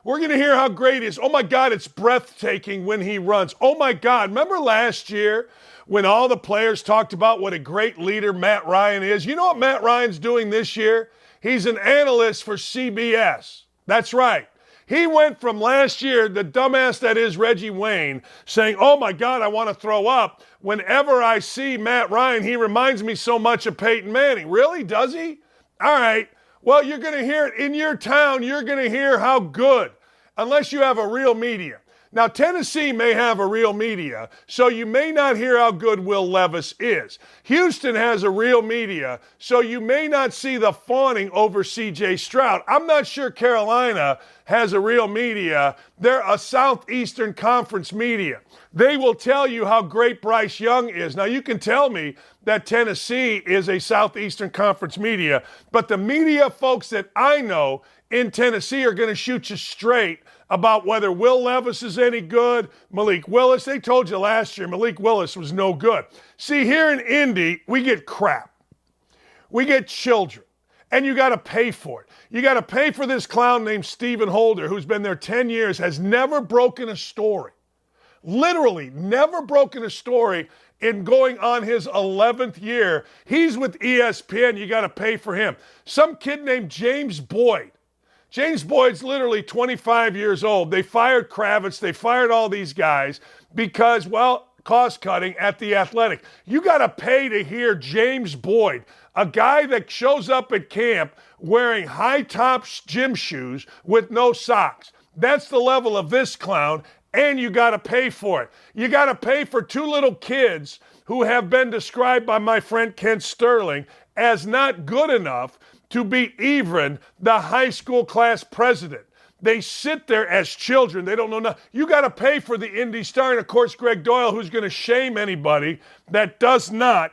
We're going to hear how great he is. Oh, my God, it's breathtaking when he runs. Oh, my God. Remember last year when all the players talked about what a great leader Matt Ryan is? You know what Matt Ryan's doing this year? He's an analyst for CBS. That's right. He went from last year, the dumbass that is Reggie Wayne, saying, oh, my God, I want to throw up. Whenever I see Matt Ryan, he reminds me so much of Peyton Manning. Really? Does he? All right. Well, you're going to hear it in your town. You're going to hear how good, unless you have a real media. Now, Tennessee may have a real media, so you may not hear how good Will Levis is. Houston has a real media, so you may not see the fawning over C.J. Stroud. I'm not sure Carolina has a real media. They're a Southeastern Conference media. They will tell you how great Bryce Young is. Now, you can tell me that Tennessee is a Southeastern Conference media, but the media folks that I know in Tennessee are going to shoot you straight about whether Will Levis is any good, Malik Willis. They told you last year Malik Willis was no good. See, here in Indy, we get crap. We get children, and you got to pay for it. You got to pay for this clown named Stephen Holder, who's been there 10 years, has never broken a story. Literally never broken a story in going on his 11th year. He's with ESPN. You got to pay for him. Some kid named James Boyd. James Boyd's literally 25 years old. They fired Kravitz. They fired all these guys because, well, cost cutting at The Athletic. You got to pay to hear James Boyd, a guy that shows up at camp wearing high-top gym shoes with no socks. That's the level of this clown, and you got to pay for it. You got to pay for 2 little kids who have been described by my friend Kent Sterling as not good enough to be even the high school class president. They sit there as children. They don't know nothing. You got to pay for the Indy Star. And, of course, Greg Doyle, who's going to shame anybody that does not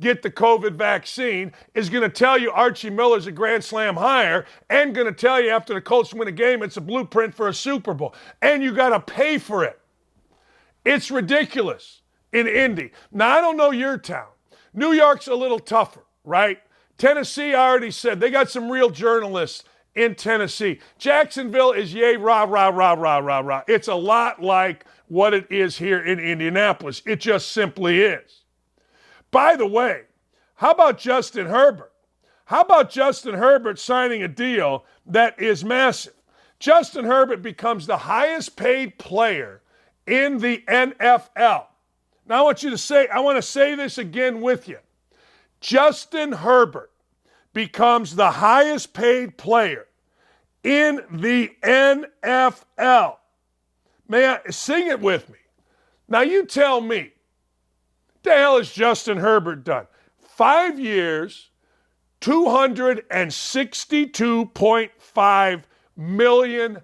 get the COVID vaccine, is going to tell you Archie Miller's a Grand Slam hire and going to tell you after the Colts win a game it's a blueprint for a Super Bowl. And you got to pay for it. It's ridiculous in Indy. Now, I don't know your town. New York's a little tougher, right? Tennessee, I already said, they got some real journalists in Tennessee. Jacksonville is yay, rah, rah, rah, rah, rah, rah. It's a lot like what it is here in Indianapolis. It just simply is. By the way, how about Justin Herbert? How about Justin Herbert signing a deal that is massive? Justin Herbert becomes the highest paid player in the NFL. Now I want to say this again with you. Justin Herbert becomes the highest paid player in the NFL. May I sing it with me? Now you tell me, what the hell has Justin Herbert done? 5 years, $262.5 million.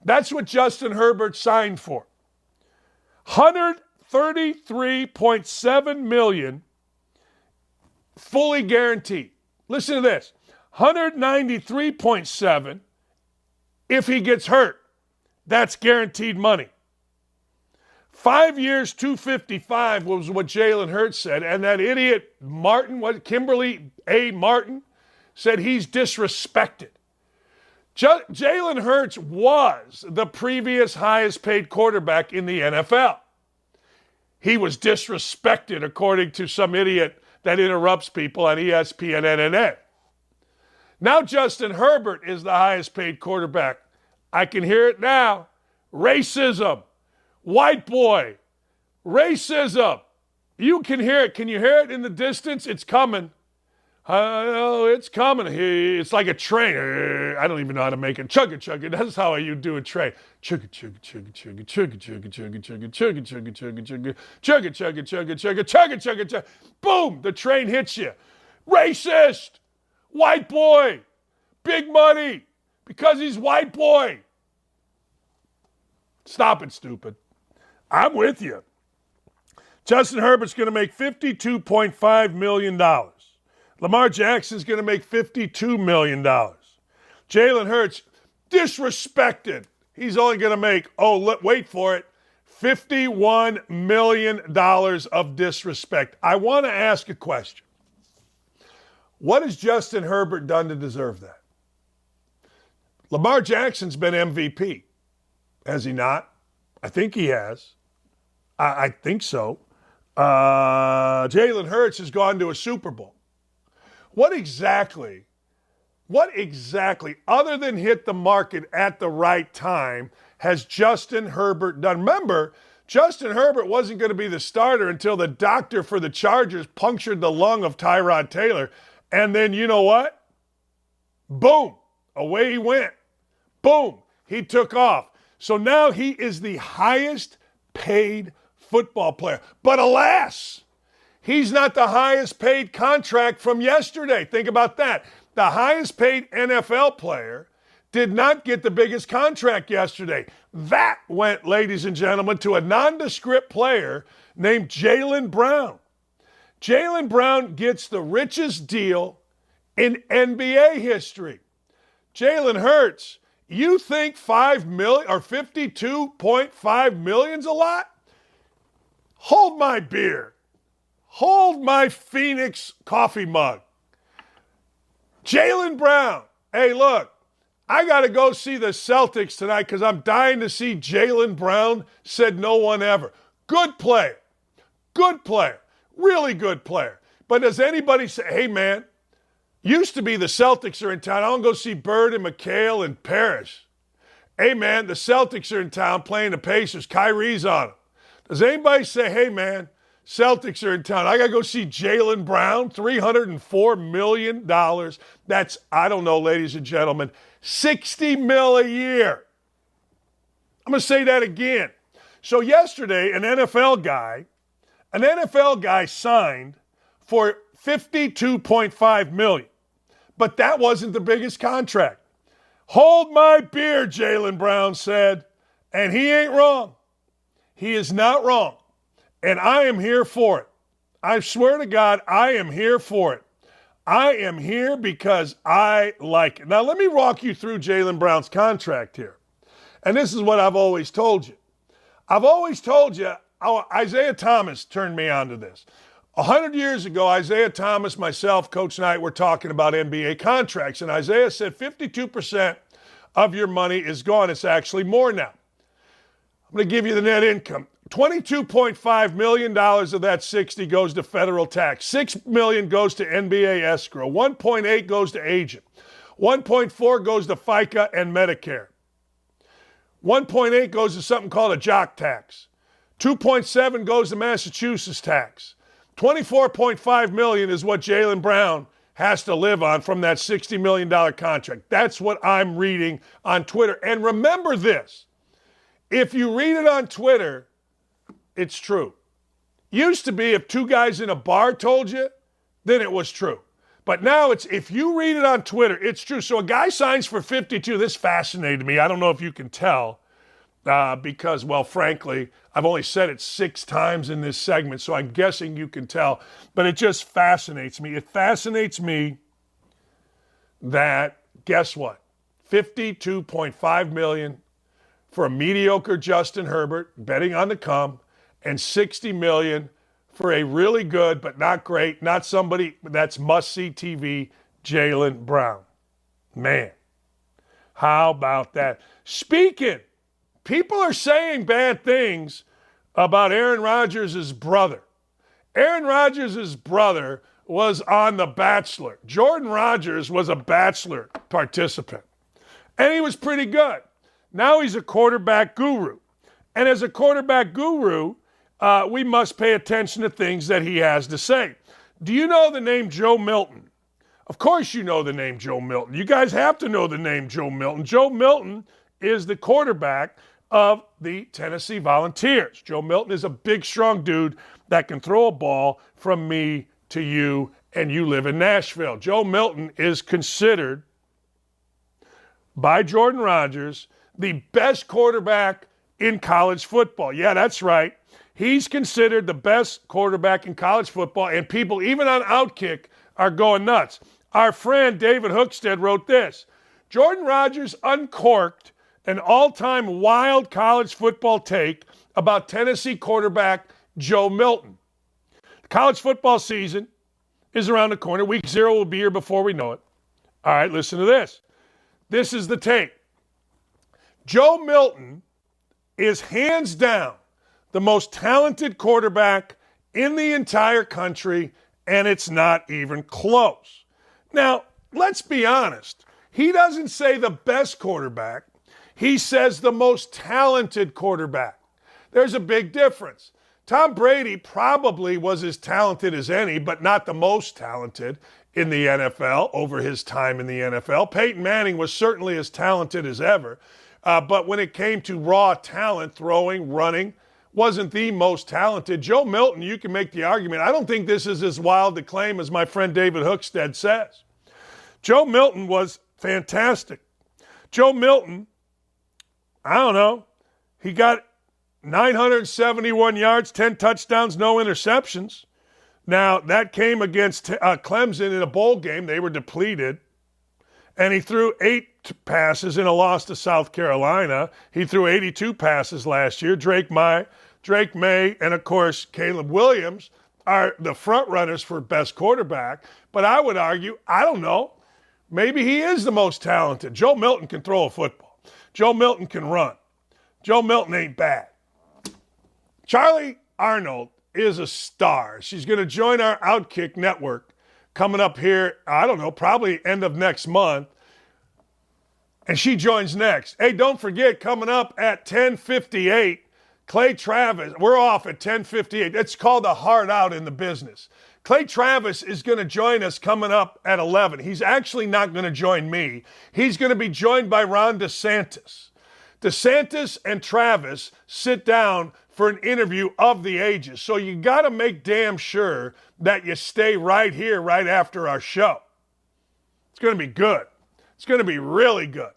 That's what Justin Herbert signed for. $133.7 million fully guaranteed. Listen to this. $193.7 if he gets hurt. That's guaranteed money. 5 years, $255 was what Jalen Hurts said, and that idiot Kimberly A. Martin said he's disrespected. Jalen Hurts was the previous highest paid quarterback in the NFL. He was disrespected according to some idiot that interrupts people on ESPN NNA. Now Justin Herbert is the highest paid quarterback. I can hear it now. Racism. White boy. Racism. You can hear it. Can you hear it in the distance? It's coming. Oh, it's coming. It's like a train. I don't even know how to make it. Chugga chugga. That's how you do a train. Chugga chugga chugga chugga chugga chugga chugga chugga chugga chugga chugga chugga chugga chugga chugga chugga chugga chugga chugga. Boom! The train hits you. Racist. White boy. Big money. Because he's white boy. Stop it, stupid. I'm with you. Justin Herbert's going to make $52.5 million. Lamar Jackson's going to make $52 million. Jalen Hurts, disrespected. He's only going to make, wait for it, $51 million of disrespect. I want to ask a question. What has Justin Herbert done to deserve that? Lamar Jackson's been MVP. Has he not? I think he has. I think so. Jalen Hurts has gone to a Super Bowl. What exactly, other than hit the market at the right time, has Justin Herbert done? Remember, Justin Herbert wasn't going to be the starter until the doctor for the Chargers punctured the lung of Tyrod Taylor. And then you know what? Boom, away he went. Boom, he took off. So now he is the highest paid football player. But alas, he's not the highest paid contract from yesterday. Think about that. The highest paid NFL player did not get the biggest contract yesterday. That went, ladies and gentlemen, to a nondescript player named Jalen Brown. Jalen Brown gets the richest deal in NBA history. Jalen Hurts, you think $5 million or $52.5 million's a lot? Hold my beer. Hold my Phoenix coffee mug. Jalen Brown. Hey, look, I got to go see the Celtics tonight because I'm dying to see Jalen Brown, said no one ever. Good player. Good player. Really good player. But does anybody say, hey, man, used to be the Celtics are in town. I want to go see Bird and McHale and Parrish. Hey, man, the Celtics are in town playing the Pacers. Kyrie's on them. Does anybody say, hey, man, Celtics are in town. I got to go see Jalen Brown, $304 million. That's, I don't know, ladies and gentlemen, $60 million a year. I'm going to say that again. So yesterday, an NFL guy signed for $52.5 million. But that wasn't the biggest contract. Hold my beer, Jalen Brown said. And he ain't wrong. He is not wrong. And I am here for it. I swear to God, I am here for it. I am here because I like it. Now, let me walk you through Jalen Brown's contract here. And this is what I've always told you. Isaiah Thomas turned me on to this. 100 years ago, Isaiah Thomas, myself, Coach Knight, were talking about NBA contracts. And Isaiah said 52% of your money is gone. It's actually more now. I'm going to give you the net income. $22.5 million of that 60 goes to federal tax. $6 million goes to NBA escrow. $1.8 goes to agent. 1.4 goes to FICA and Medicare. 1.8 goes to something called a jock tax. 2.7 goes to Massachusetts tax. 24.5 million is what Jalen Brown has to live on from that $60 million contract. That's what I'm reading on Twitter. And remember this, if you read it on Twitter, it's true. Used to be if two guys in a bar told you, then it was true. But now it's if you read it on Twitter, it's true. So a guy signs for 52. This fascinated me. I don't know if you can tell because, well, frankly, I've only said it 6 times in this segment, so I'm guessing you can tell. But it just fascinates me. It fascinates me that, guess what? $52.5 million for a mediocre Justin Herbert, betting on the come, and $60 million for a really good but not great, not somebody that's must-see TV, Jalen Brown. Man, how about that? Speaking, people are saying bad things about Aaron Rodgers' brother. Aaron Rodgers' brother was on The Bachelor. Jordan Rodgers was a Bachelor participant, and he was pretty good. Now he's a quarterback guru. And as a quarterback guru, we must pay attention to things that he has to say. Do you know the name Joe Milton? Of course you know the name Joe Milton. You guys have to know the name Joe Milton. Joe Milton is the quarterback of the Tennessee Volunteers. Joe Milton is a big, strong dude that can throw a ball from me to you, and you live in Nashville. Joe Milton is considered by Jordan Rodgers the best quarterback in college football. Yeah, that's right. He's considered the best quarterback in college football, and people, even on OutKick, are going nuts. Our friend David Hookstead wrote this. Jordan Rodgers uncorked an all-time wild college football take about Tennessee quarterback Joe Milton. The college football season is around the corner. Week 0 will be here before we know it. All right, listen to this. This is the take. Joe Milton is hands down the most talented quarterback in the entire country, and it's not even close. Now, let's be honest. He doesn't say the best quarterback. He says the most talented quarterback. There's a big difference. Tom Brady probably was as talented as any, but not the most talented in the NFL over his time in the NFL. Peyton Manning was certainly as talented as ever. But when it came to raw talent, throwing, running, wasn't the most talented. Joe Milton, you can make the argument. I don't think this is as wild a claim as my friend David Hookstead says. Joe Milton was fantastic. Joe Milton, I don't know, he got 971 yards, 10 touchdowns, no interceptions. Now, that came against Clemson in a bowl game. They were depleted. And he threw 8 passes in a loss to South Carolina. He threw 82 passes last year. Drake May, and of course Caleb Williams are the front runners for best quarterback. But I would argue, I don't know, maybe he is the most talented. Joe Milton can throw a football. Joe Milton can run. Joe Milton ain't bad. Charly Arnolt is a star. She's going to join our OutKick network coming up here, I don't know, probably end of next month. And she joins next. Hey, don't forget, coming up at 10:58, Clay Travis, we're off at 10:58. It's called a hard out in the business. Clay Travis is going to join us coming up at 11. He's actually not going to join me. He's going to be joined by Ron DeSantis. DeSantis and Travis sit down for an interview of the ages. So you got to make damn sure that you stay right here right after our show. It's going to be good. It's going to be really good.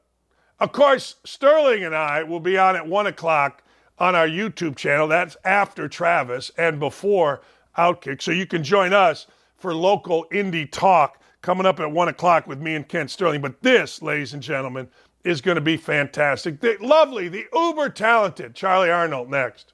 Of course, Sterling and I will be on at 1 o'clock on our YouTube channel. That's after Travis and before OutKick. So you can join us for local indie talk coming up at 1 o'clock with me and Ken Sterling. But this, ladies and gentlemen, is going to be fantastic. The lovely, the uber talented Charly Arnolt next.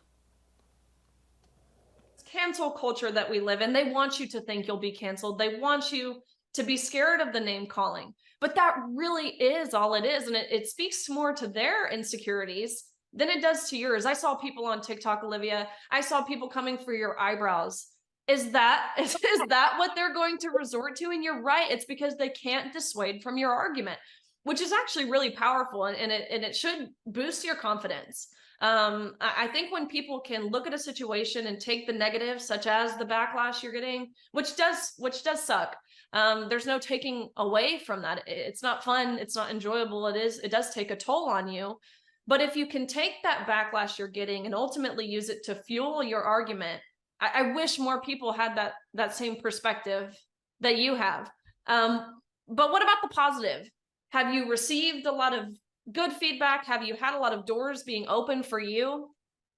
Cancel culture that we live in. They want you to think you'll be canceled. They want you to be scared of the name calling. But that really is all it is. And it speaks more to their insecurities than it does to yours. I saw people on TikTok, Olivia. I saw people coming for your eyebrows. Is that is that what they're going to resort to? And you're right. It's because they can't dissuade from your argument, which is actually really powerful, and it should boost your confidence. I think when people can look at a situation and take the negative, such as the backlash you're getting, which does suck. There's no taking away from that. It's not fun. It's not enjoyable. It does take a toll on you. But if you can take that backlash you're getting and ultimately use it to fuel your argument, I wish more people had that same perspective that you have. But what about the positive? Have you received a lot of good feedback? Have you had a lot of doors being open for you?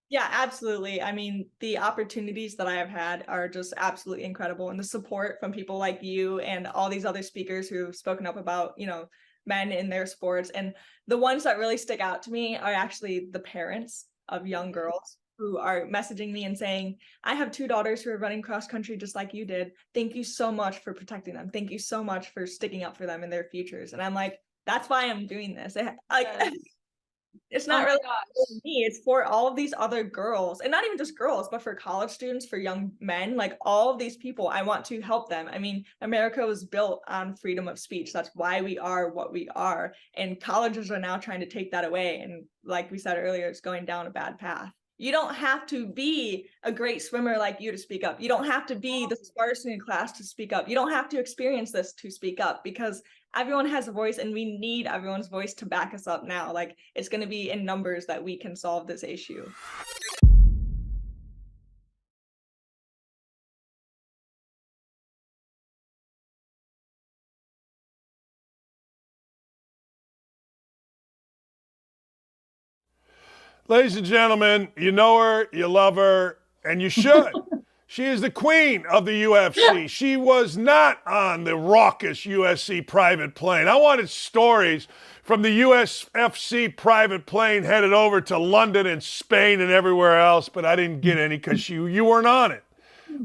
Yeah, absolutely. I mean, the opportunities that I have had are just absolutely incredible. And the support from people like you and all these other speakers who've spoken up about, men in their sports. And the ones that really stick out to me are actually the parents of young girls who are messaging me and saying, I have 2 daughters who are running cross country just like you did. Thank you so much for protecting them. Thank you so much for sticking up for them in their futures. And I'm like, that's why I'm doing this. It's not really for me. It's for all of these other girls, and not even just girls, but for college students, for young men, like all of these people. I want to help them. I mean, America was built on freedom of speech. That's why we are what we are. And colleges are now trying to take that away. And like we said earlier, it's going down a bad path. You don't have to be a great swimmer like you to speak up. You don't have to be the smartest in class to speak up. You don't have to experience this to speak up, because everyone has a voice, and we need everyone's voice to back us up now. Like, it's going to be in numbers that we can solve this issue. Ladies and gentlemen, you know her, you love her, and you should. She is the queen of the UFC. She was not on the raucous USC private plane. I wanted stories from the USFC private plane headed over to London and Spain and everywhere else, but I didn't get any because you weren't on it.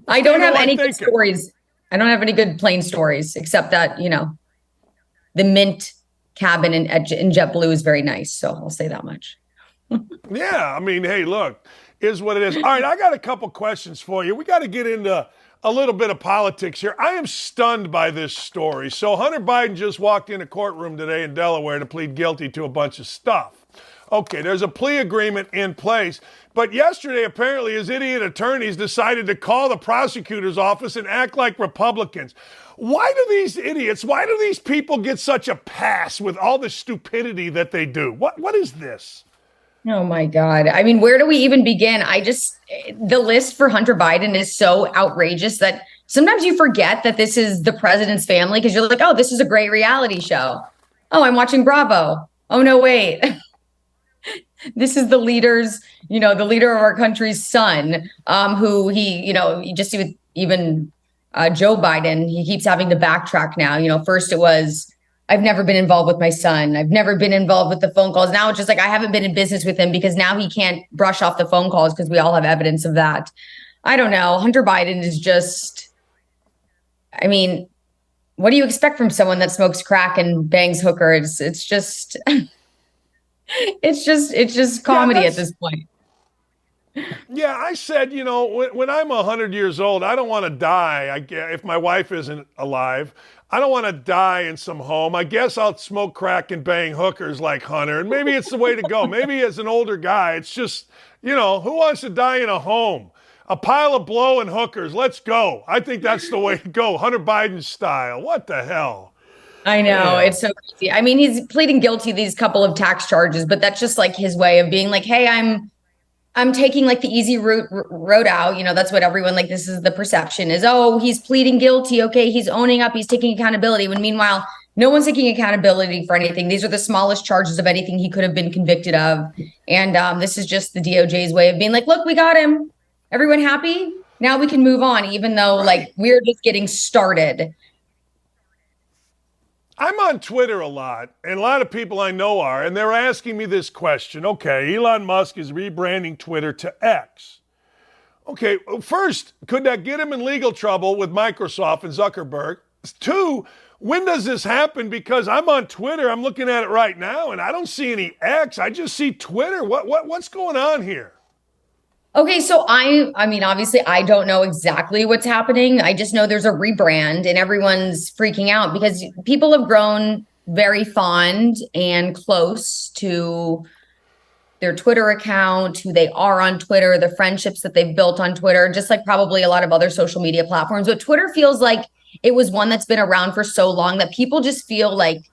I don't have any good stories. I don't have any good plane stories, except that, the mint cabin in JetBlue is very nice. So I'll say that much. Yeah, I mean, hey, look, is what it is. All right, I got a couple questions for you. We got to get into a little bit of politics here. I am stunned by this story. So Hunter Biden just walked in a courtroom today in Delaware to plead guilty to a bunch of stuff. Okay, there's a plea agreement in place. But yesterday, apparently, his idiot attorneys decided to call the prosecutor's office and act like Republicans. Why do these people get such a pass with all the stupidity that they do? What is this? Oh my God. I mean, where do we even begin? The list for Hunter Biden is so outrageous that sometimes you forget that this is the president's family, because you're like, oh, this is a great reality show. Oh, I'm watching Bravo. Oh, no, wait. This is the leader of our country's son, who even Joe Biden, he keeps having to backtrack now. First it was, I've never been involved with my son. I've never been involved with the phone calls. Now it's just like, I haven't been in business with him, because now he can't brush off the phone calls, because we all have evidence of that. I don't know. Hunter Biden is just, I mean, what do you expect from someone that smokes crack and bangs hookers? It's just, it's just comedy at this point. Yeah, I said, when I'm 100 years old, I don't want to die. If my wife isn't alive, I don't want to die in some home. I guess I'll smoke crack and bang hookers like Hunter. And maybe it's the way to go. Maybe as an older guy, it's just, who wants to die in a home? A pile of blow and hookers. Let's go. I think that's the way to go. Hunter Biden style. What the hell? I know. It's so crazy. I mean, he's pleading guilty to these couple of tax charges, but that's just like his way of being like, hey, I'm taking like the easy road out. That's what everyone, like, this is the perception is, oh, he's pleading guilty. Okay, he's owning up. He's taking accountability. When meanwhile, no one's taking accountability for anything. These are the smallest charges of anything he could have been convicted of. And this is just the DOJ's way of being like, look, we got him. Everyone happy? Now we can move on, even though like we're just getting started. I'm on Twitter a lot, and a lot of people I know are, and they're asking me this question. Okay, Elon Musk is rebranding Twitter to X. Okay, first, could that get him in legal trouble with Microsoft and Zuckerberg? 2, when does this happen? Because I'm on Twitter, I'm looking at it right now, and I don't see any X. I just see Twitter. What's going on here? Okay, so I mean, obviously, I don't know exactly what's happening. I just know there's a rebrand and everyone's freaking out because people have grown very fond and close to their Twitter account, who they are on Twitter, the friendships that they've built on Twitter, just like probably a lot of other social media platforms. But Twitter feels like it was one that's been around for so long that people just feel like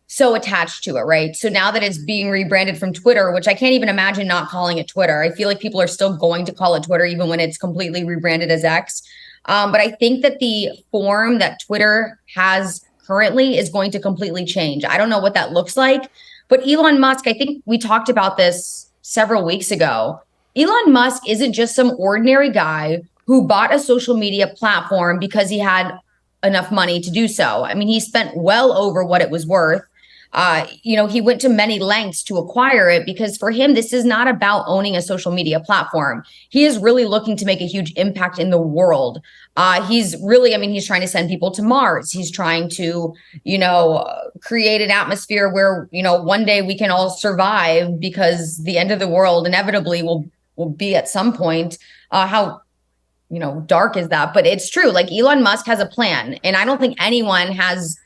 so attached to it, right? So now that it's being rebranded from Twitter, which I can't even imagine not calling it Twitter. I feel like people are still going to call it Twitter, even when it's completely rebranded as X. But I think that the form that Twitter has currently is going to completely change. I don't know what that looks like, but Elon Musk, I think we talked about this several weeks ago. Elon Musk isn't just some ordinary guy who bought a social media platform because he had enough money to do so. I mean, he spent well over what it was worth. He went to many lengths to acquire it because for him, this is not about owning a social media platform. He is really looking to make a huge impact in the world. He's trying to send people to Mars. He's trying to, create an atmosphere where, one day we can all survive because the end of the world inevitably will be at some point. How dark is that? But it's true. Like Elon Musk has a plan, and I don't think anyone has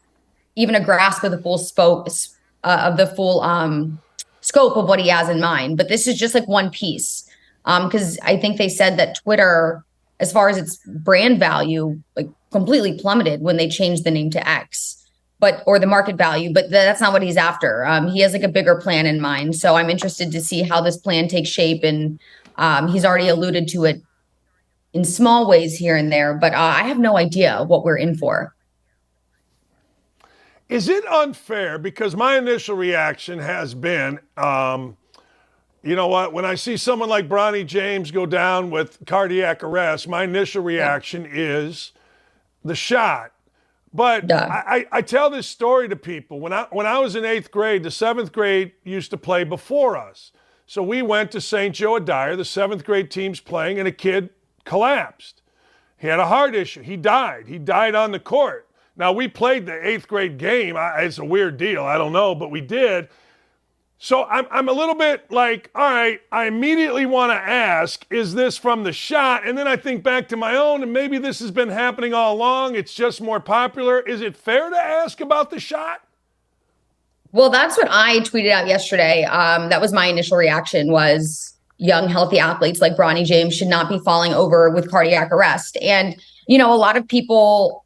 even a grasp of the full scope of what he has in mind. But this is just like one piece. Because I think they said that Twitter, as far as its brand value, like completely plummeted when they changed the name to X, or the market value, but that's not what he's after. He has like a bigger plan in mind. So I'm interested to see how this plan takes shape. And he's already alluded to it in small ways here and there, but I have no idea what we're in for. Is it unfair? Because my initial reaction has been, you know what? When I see someone like Bronny James go down with cardiac arrest, my initial reaction is the shot. But I tell this story to people. When I was in 8th grade, the 7th grade used to play before us. So we went to St. Joe of Dyer, the 7th grade team's playing, and a kid collapsed. He had a heart issue. He died. He died on the court. Now, we played the 8th grade game. It's a weird deal. I don't know, but we did. So I'm a little bit like, all right, I immediately want to ask, is this from the shot? And then I think back to my own, and maybe this has been happening all along. It's just more popular. Is it fair to ask about the shot? Well, that's what I tweeted out yesterday. That was my initial reaction was young, healthy athletes like Bronny James should not be falling over with cardiac arrest. And, a lot of people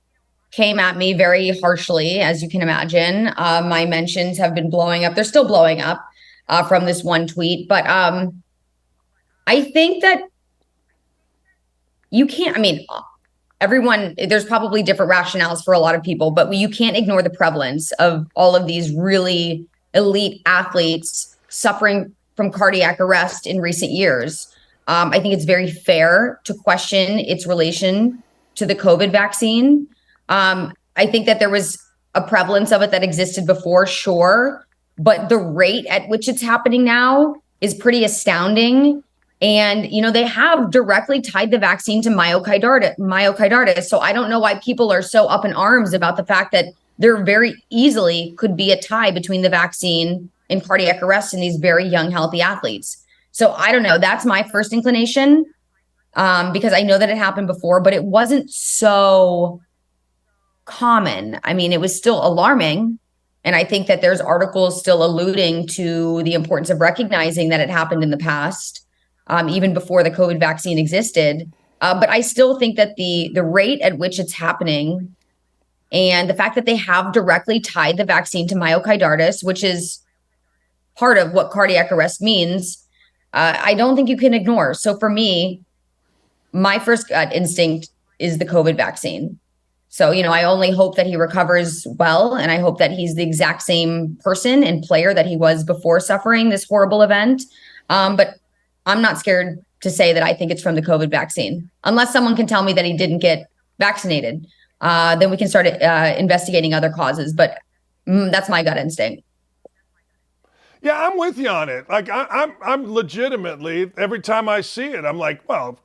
came at me very harshly, as you can imagine. My mentions have been blowing up. They're still blowing up from this one tweet. But I think that you can't, there's probably different rationales for a lot of people, but you can't ignore the prevalence of all of these really elite athletes suffering from cardiac arrest in recent years. I think it's very fair to question its relation to the COVID vaccine. I think that there was a prevalence of it that existed before, sure, but the rate at which it's happening now is pretty astounding. And, they have directly tied the vaccine to myocarditis. So I don't know why people are so up in arms about the fact that there very easily could be a tie between the vaccine and cardiac arrest in these very young, healthy athletes. So I don't know. That's my first inclination, because I know that it happened before, but it wasn't so common. It was still alarming. And I think that there's articles still alluding to the importance of recognizing that it happened in the past, even before the COVID vaccine existed. But I still think that the rate at which it's happening and the fact that they have directly tied the vaccine to myocarditis, which is part of what cardiac arrest means, I don't think you can ignore. So for me, my first gut instinct is the COVID vaccine. So, I only hope that he recovers well, and I hope that he's the exact same person and player that he was before suffering this horrible event. But I'm not scared to say that I think it's from the COVID vaccine. Unless someone can tell me that he didn't get vaccinated, then we can start investigating other causes. But that's my gut instinct. Yeah, I'm with you on it. Like, I'm legitimately, every time I see it, I'm like, well,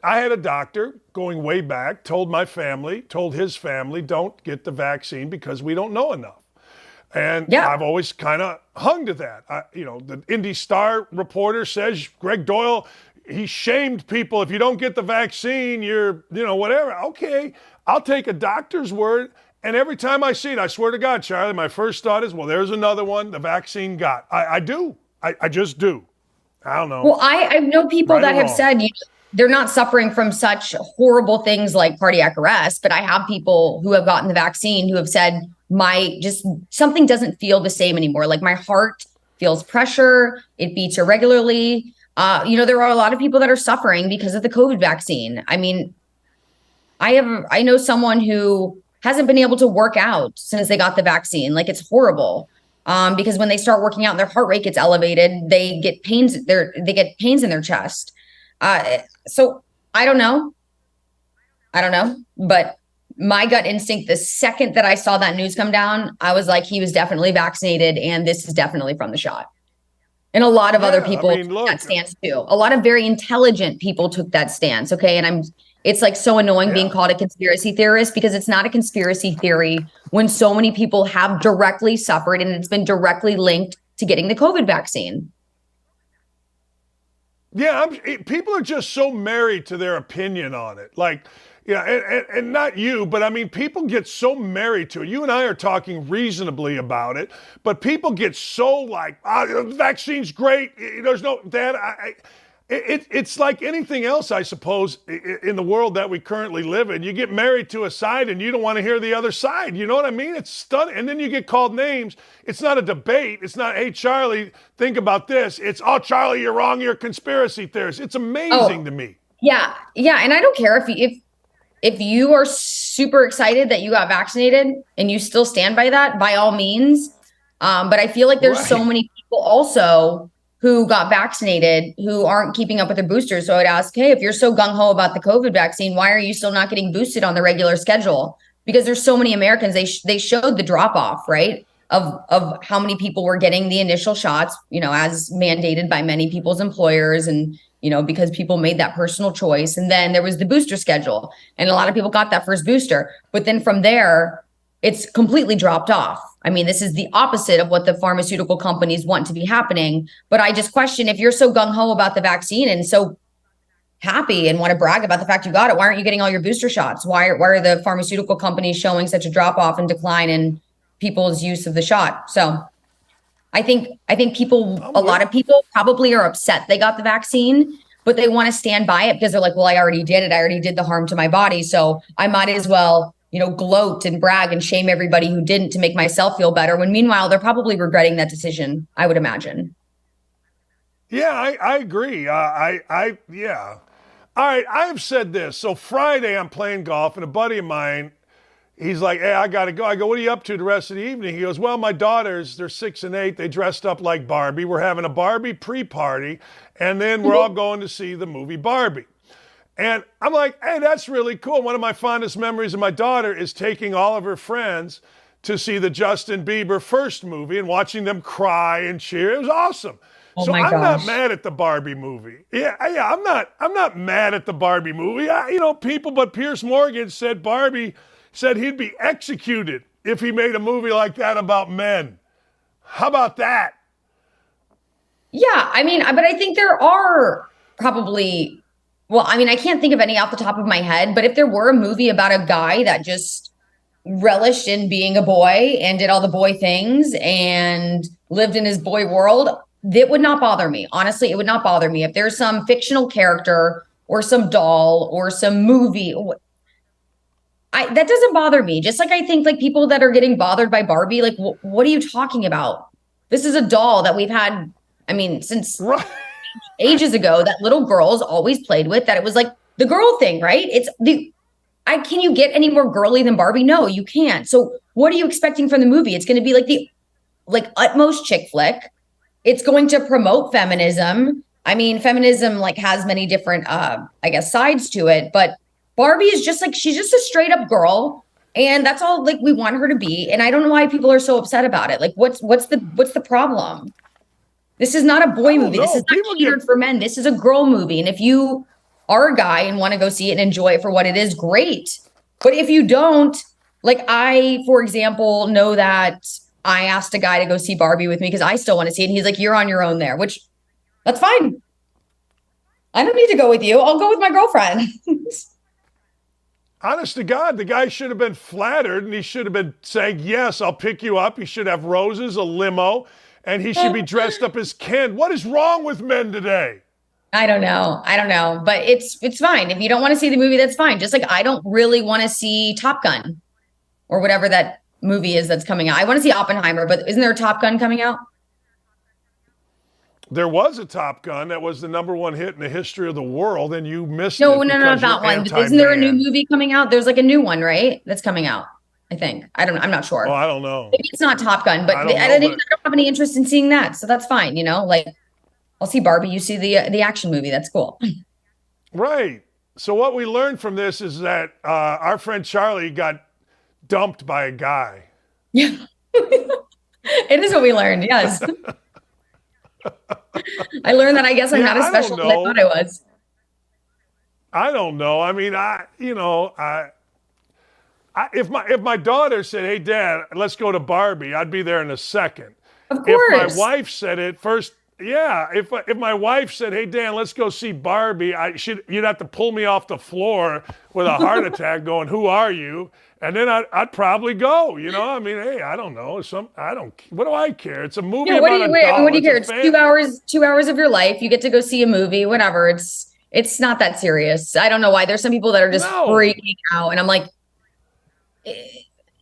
I had a doctor going way back, told his family, don't get the vaccine because we don't know enough. And Yeah. I've always kind of hung to that. The Indy Star reporter says Greg Doyle, he shamed people. If you don't get the vaccine, you're, whatever. Okay, I'll take a doctor's word. And every time I see it, I swear to God, Charlie, my first thought is, well, there's another one the vaccine got. I do. I just do. I don't know. Well, I know people Right that or have wrong. said they're not suffering from such horrible things like cardiac arrest, but I have people who have gotten the vaccine who have said something doesn't feel the same anymore. Like my heart feels pressure, it beats irregularly. There are a lot of people that are suffering because of the COVID vaccine. I mean, I know someone who hasn't been able to work out since they got the vaccine. Like it's horrible. Because when they start working out and their heart rate gets elevated, they get pains in their chest. So I don't know, but my gut instinct, the second that I saw that news come down, I was like, he was definitely vaccinated and this is definitely from the shot. And a lot of other people took that stance too. A lot of very intelligent people took that stance. Okay. And it's like so annoying being called a conspiracy theorist because it's not a conspiracy theory when so many people have directly suffered and it's been directly linked to getting the COVID vaccine. Yeah, people are just so married to their opinion on it. Like, and not you, but I mean, people get so married to it. You and I are talking reasonably about it, but people get so like, the vaccine's great. There's no, Dad, it's like anything else, I suppose, in the world that we currently live in. You get married to a side and you don't want to hear the other side. You know what I mean? It's stunning. And then you get called names. It's not a debate. It's not, hey, Charlie, think about this. It's, oh, Charlie, you're wrong. You're a conspiracy theorist. It's amazing to me. Yeah. Yeah. And I don't care if you are super excited that you got vaccinated and you still stand by that, by all means. But I feel like there's so many people also who got vaccinated who aren't keeping up with their boosters. So I'd ask, hey, if you're so gung-ho about the COVID vaccine, why are you still not getting boosted on the regular schedule? Because there's so many Americans, they showed the drop-off, right, of how many people were getting the initial shots, as mandated by many people's employers and, because people made that personal choice. And then there was the booster schedule. And a lot of people got that first booster. But then from there, it's completely dropped off. I mean, this is the opposite of what the pharmaceutical companies want to be happening. But I just question, if you're so gung-ho about the vaccine and so happy and want to brag about the fact you got it, why aren't you getting all your booster shots? Why are the pharmaceutical companies showing such a drop-off and decline in people's use of the shot? So I think a lot of people probably are upset they got the vaccine, but they want to stand by it because they're like, well, I already did it. I already did the harm to my body. So I might as well gloat and brag and shame everybody who didn't to make myself feel better. When meanwhile, they're probably regretting that decision, I would imagine. Yeah, I agree. Yeah. All right, I've said this. So Friday I'm playing golf and a buddy of mine, he's like, hey, I got to go. I go, what are you up to the rest of the evening? He goes, well, my daughters, they're 6 and 8. They dressed up like Barbie. We're having a Barbie pre-party, and then we're all going to see the movie Barbie. And I'm like, hey, that's really cool. One of my fondest memories of my daughter is taking all of her friends to see the Justin Bieber first movie and watching them cry and cheer. It was awesome. Oh so my I'm gosh. not mad at the Barbie movie. Yeah, I'm not mad at the Barbie movie. People, but Piers Morgan said he'd be executed if he made a movie like that about men. How about that? Yeah, I mean, but I think there are probably, well, I mean, I can't think of any off the top of my head, but if there were a movie about a guy that just relished in being a boy and did all the boy things and lived in his boy world, that would not bother me. Honestly, it would not bother me. If there's some fictional character or some doll or some movie, that doesn't bother me. Just like I think like people that are getting bothered by Barbie, like, what are you talking about? This is a doll that we've had, I mean, since ages ago, that little girls always played with, that it was like the girl thing, right? Can you get any more girly than Barbie? No, you can't. So what are you expecting from the movie? It's going to be like the utmost chick flick. It's going to promote feminism. I mean, feminism has many different, sides to it, but Barbie is just she's just a straight up girl. And that's all we want her to be. And I don't know why people are so upset about it. What's the problem? This is not a boy movie. This is not catered for men. This is a girl movie. And if you are a guy and want to go see it and enjoy it for what it is, great. But if you don't, I, for example, know that I asked a guy to go see Barbie with me because I still want to see it. And he's like, you're on your own there, which that's fine. I don't need to go with you. I'll go with my girlfriend. Honest to God, the guy should have been flattered and he should have been saying, yes, I'll pick you up. He should have roses, a limo, and he should be dressed up as Ken. What is wrong with men today? I don't know. But it's fine. If you don't want to see the movie, that's fine. Just like I don't really want to see Top Gun or whatever that movie is that's coming out. I want to see Oppenheimer, but isn't there a Top Gun coming out? There was a Top Gun that was the #1 hit in the history of the world, and you missed it. No, not one. Isn't there a new movie coming out? There's like a new one, right? That's coming out. I think. I'm not sure. Oh, I don't know. Maybe it's not Top Gun, but I don't have any interest in seeing that, so that's fine. You know, like I'll see Barbie. You see the action movie. That's cool. Right. So what we learned from this is that our friend Charlie got dumped by a guy. Yeah, it is what we learned. Yes. I learned that I guess I'm not as special as I thought I was. I don't know. I mean, if my daughter said, "Hey, Dad, let's go to Barbie," I'd be there in a second. Of course. If my wife said it first, yeah. If my wife said, "Hey, Dan, let's go see Barbie," you'd have to pull me off the floor with a heart attack, going, "Who are you?" And then I'd probably go, you know. I mean, hey, I don't know. What do I care? It's a movie about a doll. What do you care? It's 2 hours of your life. You get to go see a movie, whatever. It's not that serious. I don't know why. There's some people that are just freaking out. And I'm like,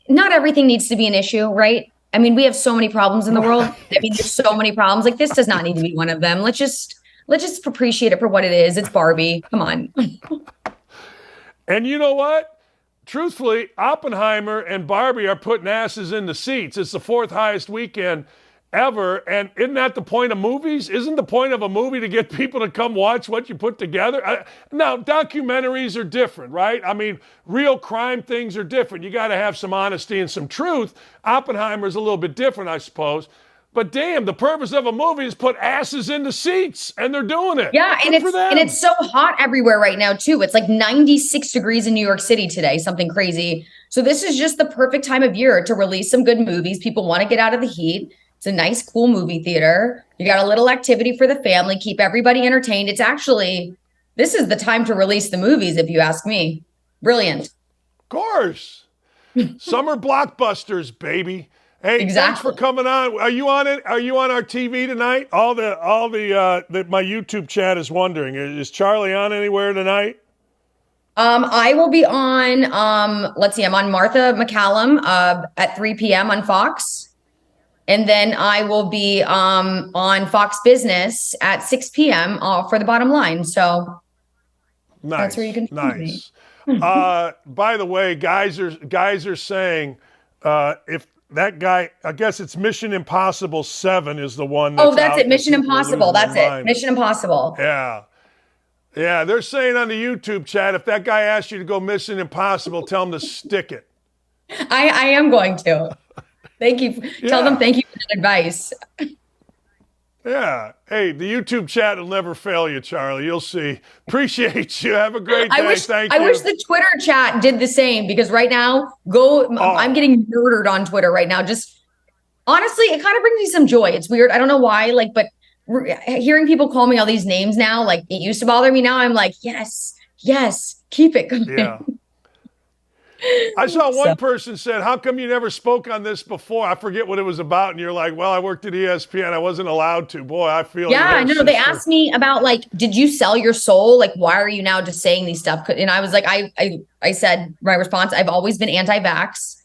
not everything needs to be an issue, right? I mean, we have so many problems in the world. I mean, there's so many problems. Like this does not need to be one of them. Let's just appreciate it for what it is. It's Barbie. Come on. And you know what? Truthfully, Oppenheimer and Barbie are putting asses in the seats. It's the 4th highest weekend ever. And isn't that the point of movies? Isn't the point of a movie to get people to come watch what you put together? Now, documentaries are different, right? I mean, real crime things are different. You got to have some honesty and some truth. Oppenheimer's a little bit different, I suppose. But damn, the purpose of a movie is put asses in the seats, and they're doing it. Yeah, and it's so hot everywhere right now too. It's like 96 degrees in New York City today, something crazy. So this is just the perfect time of year to release some good movies. People want to get out of the heat. It's a nice, cool movie theater. You got a little activity for the family, keep everybody entertained. This is the time to release the movies, if you ask me. Brilliant. Of course. Summer blockbusters, baby. Hey, exactly. Thanks for coming on. Are you on it? Are you on our TV tonight? All the my YouTube chat is wondering, is Charlie on anywhere tonight? I will be on, let's see, I'm on Martha McCallum at 3 p.m. on Fox. And then I will be on Fox Business at 6 p.m. For the Bottom Line. So nice. That's where you can find me. By the way, guys are saying if that guy, I guess it's Mission Impossible 7 is the one. That's it. Mission Impossible. That's it. Mission Impossible. Yeah. Yeah. They're saying on the YouTube chat, if that guy asks you to go Mission Impossible, tell him to stick it. I am going to. Thank you. Yeah. Tell them thank you for the advice. Yeah. Hey, the YouTube chat will never fail you, Charlie. You'll see. Appreciate you. Have a great day. Thank you. I wish the Twitter chat did the same because right now, I'm getting murdered on Twitter right now. Just honestly, it kind of brings me some joy. It's weird. I don't know why, but hearing people call me all these names now, like it used to bother me. Now I'm like, yes, keep it going. Yeah. I saw one person said, how come you never spoke on this before? I forget what it was about. And you're like, well, I worked at ESPN. I wasn't allowed to. Boy, I feel yeah, no, they asked me about did you sell your soul? Like, why are you now just saying these stuff? And I was like, I said, my response, I've always been anti-vax.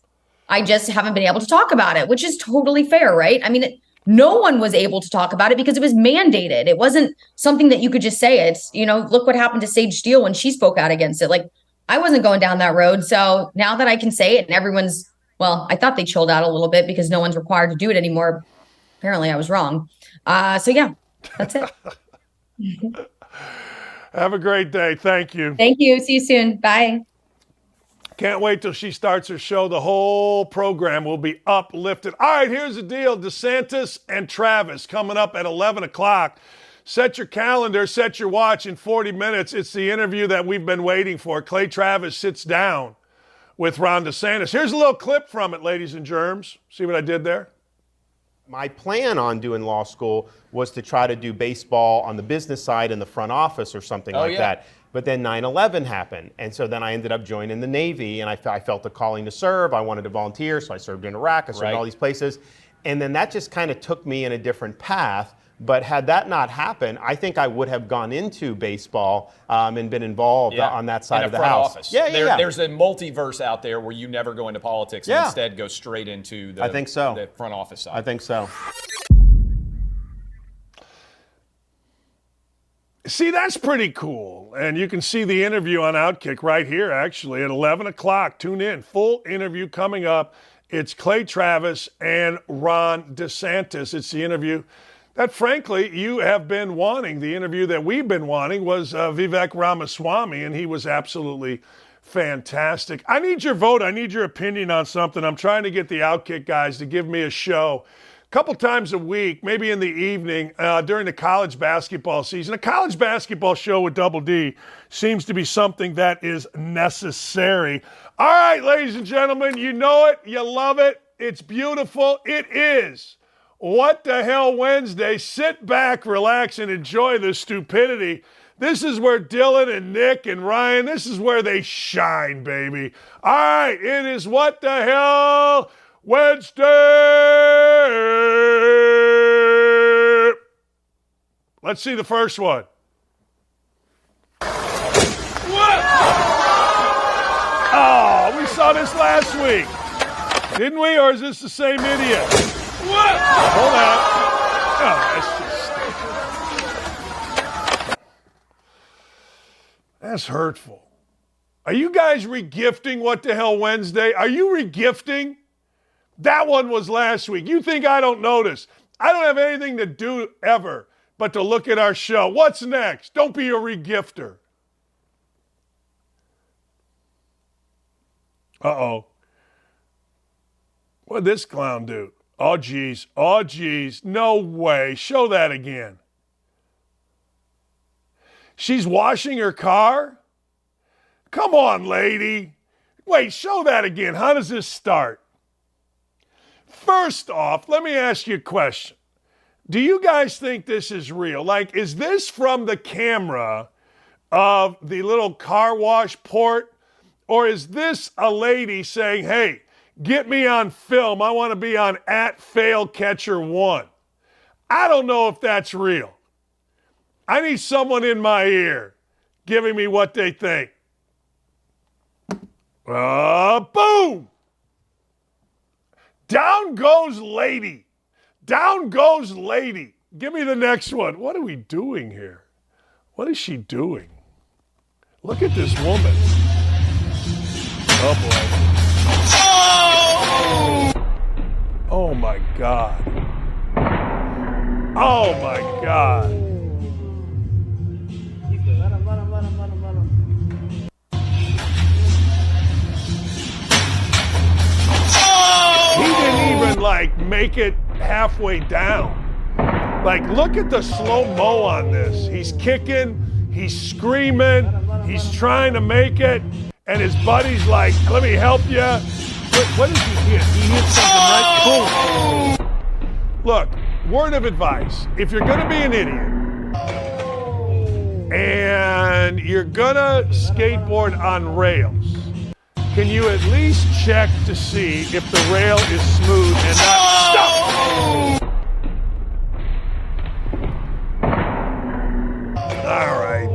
I just haven't been able to talk about it, which is totally fair, right? I mean, no one was able to talk about it because it was mandated. It wasn't something that you could just say. It's, look what happened to Sage Steele when she spoke out against it. I wasn't going down that road. So now that I can say it and I thought they chilled out a little bit because no one's required to do it anymore. Apparently I was wrong. So yeah, that's it. Have a great day. Thank you. Thank you. See you soon. Bye. Can't wait till she starts her show. The whole program will be uplifted. All right, here's the deal. DeSantis and Travis coming up at 11 o'clock. Set your calendar, set your watch. In 40 minutes, it's the interview that we've been waiting for. Clay Travis sits down with Ron DeSantis. Here's a little clip from it, ladies and germs. See what I did there? My plan on doing law school was to try to do baseball on the business side in the front office or something like that. But then 9/11 happened. And so then I ended up joining the Navy, and I felt a calling to serve. I wanted to volunteer, so I served in Iraq. I served in all these places. And then that just kind of took me in a different path. But had that not happened, I think I would have gone into baseball and been involved on that side in of the front house. Office. Yeah. There's a multiverse out there where you never go into politics and instead go straight into the, I think so. the front office side. I think so. See, that's pretty cool. And you can see the interview on OutKick right here, actually, at 11 o'clock. Tune in. Full interview coming up. It's Clay Travis and Ron DeSantis. It's the interview that, frankly, you have been wanting. The interview that we've been wanting was Vivek Ramaswamy, and he was absolutely fantastic. I need your vote. I need your opinion on something. I'm trying to get the OutKick guys to give me a show a couple times a week, maybe in the evening during the college basketball season. A college basketball show with Double D seems to be something that is necessary. All right, ladies and gentlemen, you know it. You love it. It's beautiful. It is What the Hell Wednesday. Sit back, relax, and enjoy the stupidity. This is where Dylan and Nick and Ryan, this is where they shine, baby. All right, it is What the Hell Wednesday. Let's see the first one. What? Oh, we saw this last week. Didn't we? Or is this the same idiot? What? Hold on. Oh, that's just stupid. That's hurtful. Are you guys regifting What the Hell Wednesday? Are you regifting? That one was last week. You think I don't notice? I don't have anything to do ever but to look at our show. What's next? Don't be a regifter. Uh-oh. What'd this clown do? Oh, geez. Oh, geez. No way. Show that again. She's washing her car? Come on, lady. Wait, show that again. How does this start? First off, let me ask you a question. Do you guys think this is real? Like, is this from the camera of the little car wash port? Or is this a lady saying, hey, get me on film. I want to be on @FailCatcher1. I don't know if that's real. I need someone in my ear giving me what they think. Boom! Down goes lady. Down goes lady. Give me the next one. What are we doing here? What is she doing? Look at this woman. Oh, boy. Oh, my God. Oh, my God. He didn't even, like, make it halfway down. Like, look at the slow-mo on this. He's kicking. He's screaming. He's trying to make it. And his buddy's like, let me help you. What did he hit? He hit something right. Boom. Look, word of advice. If you're going to be an idiot and you're going to skateboard on rails, can you at least check to see if the rail is smooth and not stuck? All right.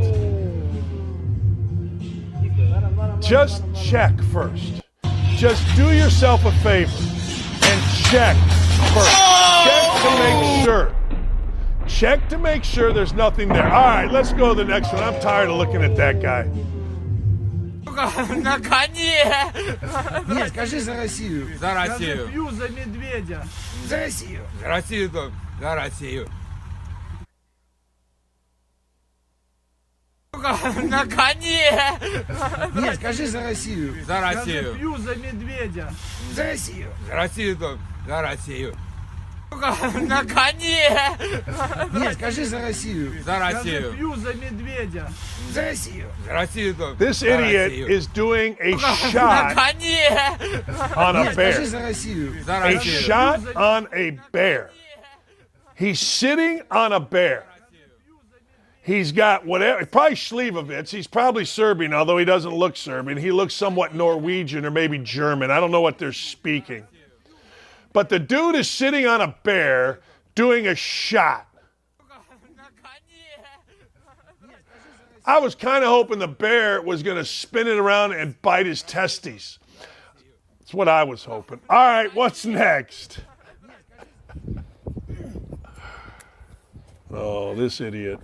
Just check first. Just do yourself a favor and check first. Check to make sure. Check to make sure there's nothing there. All right, let's go to the next one. I'm tired of looking at that guy. На коне! Нет, скажи за Россию. За Россию. Я пью за медведя. За Россию. За Россию только. За Россию. На коне! Нет, скажи за Россию. За Россию. Я пью за медведя. За Россию. За Россию только. За Россию. Нет, скажи за Россию. За Россию. Пью за медведя. За Россию. За Россию только. This За idiot Россию. is doing a shot on a Нет, скажи bear. за Россию. За A Россию. shot on a bear. He's sitting on a bear. He's got whatever, probably Slivovitz. He's probably Serbian, although he doesn't look Serbian. He looks somewhat Norwegian or maybe German. I don't know what they're speaking. But the dude is sitting on a bear doing a shot. I was kind of hoping the bear was going to spin it around and bite his testes. That's what I was hoping. All right, what's next? Oh, this idiot.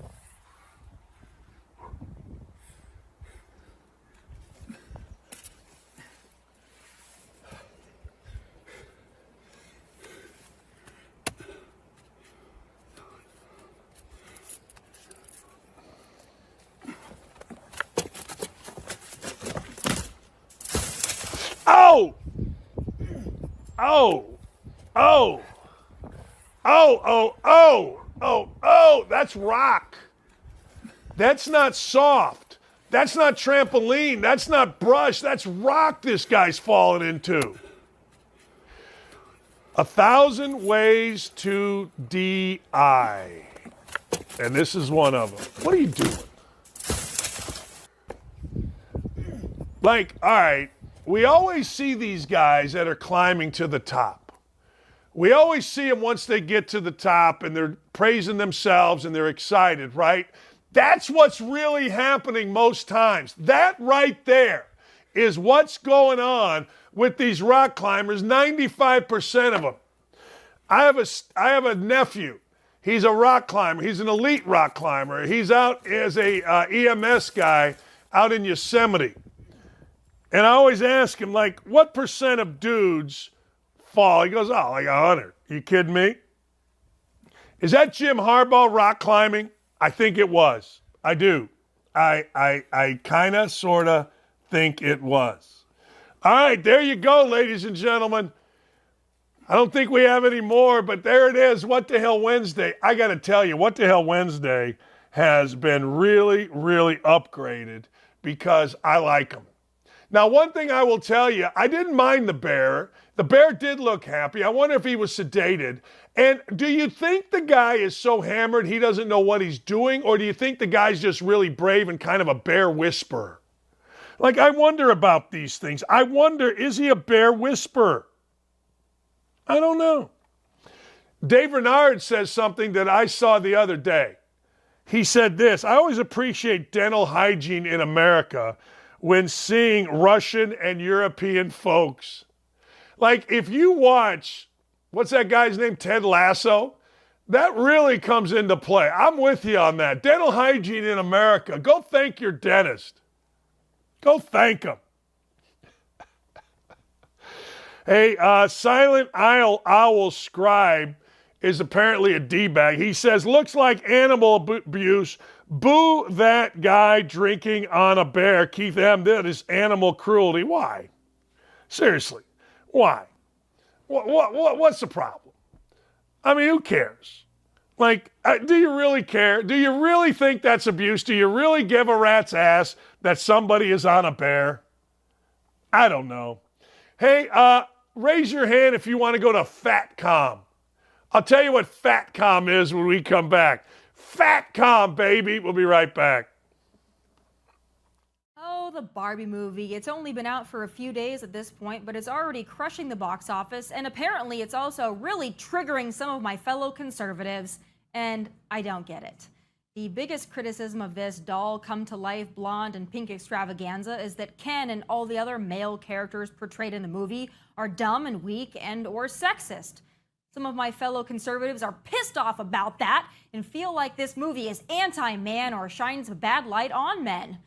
Oh! Oh! Oh! Oh, that's rock. That's not soft. That's not trampoline. That's not brush. That's rock this guy's falling into. 1,000 ways to DI. And this is one of them. What are you doing? Like, all right, we always see these guys that are climbing to the top. We always see them once they get to the top and they're praising themselves and they're excited, right? That's what's really happening most times. That right there is what's going on with these rock climbers, 95% of them. I have a nephew. He's a rock climber. He's an elite rock climber. He's out as a EMS guy out in Yosemite. And I always ask him, like, what percent of dudes fall? He goes, oh, like 100. You kidding me? Is that Jim Harbaugh rock climbing? I think it was. I do. I kind of, sort of think it was. All right, there you go, ladies and gentlemen. I don't think we have any more, but there it is. What the Hell Wednesday. I got to tell you, What the Hell Wednesday has been really, really upgraded because I like them. Now, one thing I will tell you, I didn't mind the bear. The bear did look happy. I wonder if he was sedated. And do you think the guy is so hammered he doesn't know what he's doing? Or do you think the guy's just really brave and kind of a bear whisperer? Like, I wonder about these things. I wonder, is he a bear whisperer? I don't know. Dave Renard says something that I saw the other day. He said this: I always appreciate dental hygiene in America when seeing Russian and European folks. Like, if you watch, what's that guy's name, Ted Lasso? That really comes into play. I'm with you on that. Dental hygiene in America. Go thank your dentist. Go thank him. Hey, Silent Owl Scribe is apparently a D-bag. He says, looks like animal abuse. Boo that guy drinking on a bear. Keith M. That is animal cruelty. Why? Seriously, why? What's the problem? I mean, who cares? Like, do you really care? Do you really think that's abuse? Do you really give a rat's ass that somebody is on a bear? I don't know. Hey, raise your hand if you want to go to FATCON. I'll tell you what FATCON is when we come back. FATCON, baby. We'll be right back. Oh, the Barbie movie. It's only been out for a few days at this point, but it's already crushing the box office, and apparently it's also really triggering some of my fellow conservatives, and I don't get it. The biggest criticism of this doll come-to-life blonde and pink extravaganza is that Ken and all the other male characters portrayed in the movie are dumb and weak and or sexist. Some of my fellow conservatives are pissed off about that and feel like this movie is anti-man or shines a bad light on men.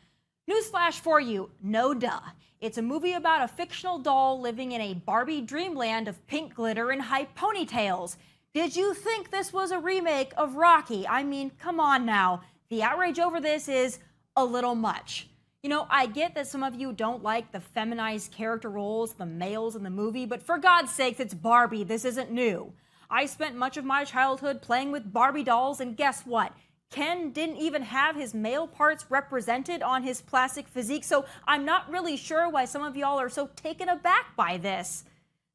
Newsflash for you, no duh. It's a movie about a fictional doll living in a Barbie dreamland of pink glitter and high ponytails. Did you think this was a remake of Rocky? I mean, come on now. The outrage over this is a little much. You know, I get that some of you don't like the feminized character roles, the males in the movie, but for God's sakes, it's Barbie. This isn't new. I spent much of my childhood playing with Barbie dolls, and guess what? Ken didn't even have his male parts represented on his plastic physique, so I'm not really sure why some of y'all are so taken aback by this.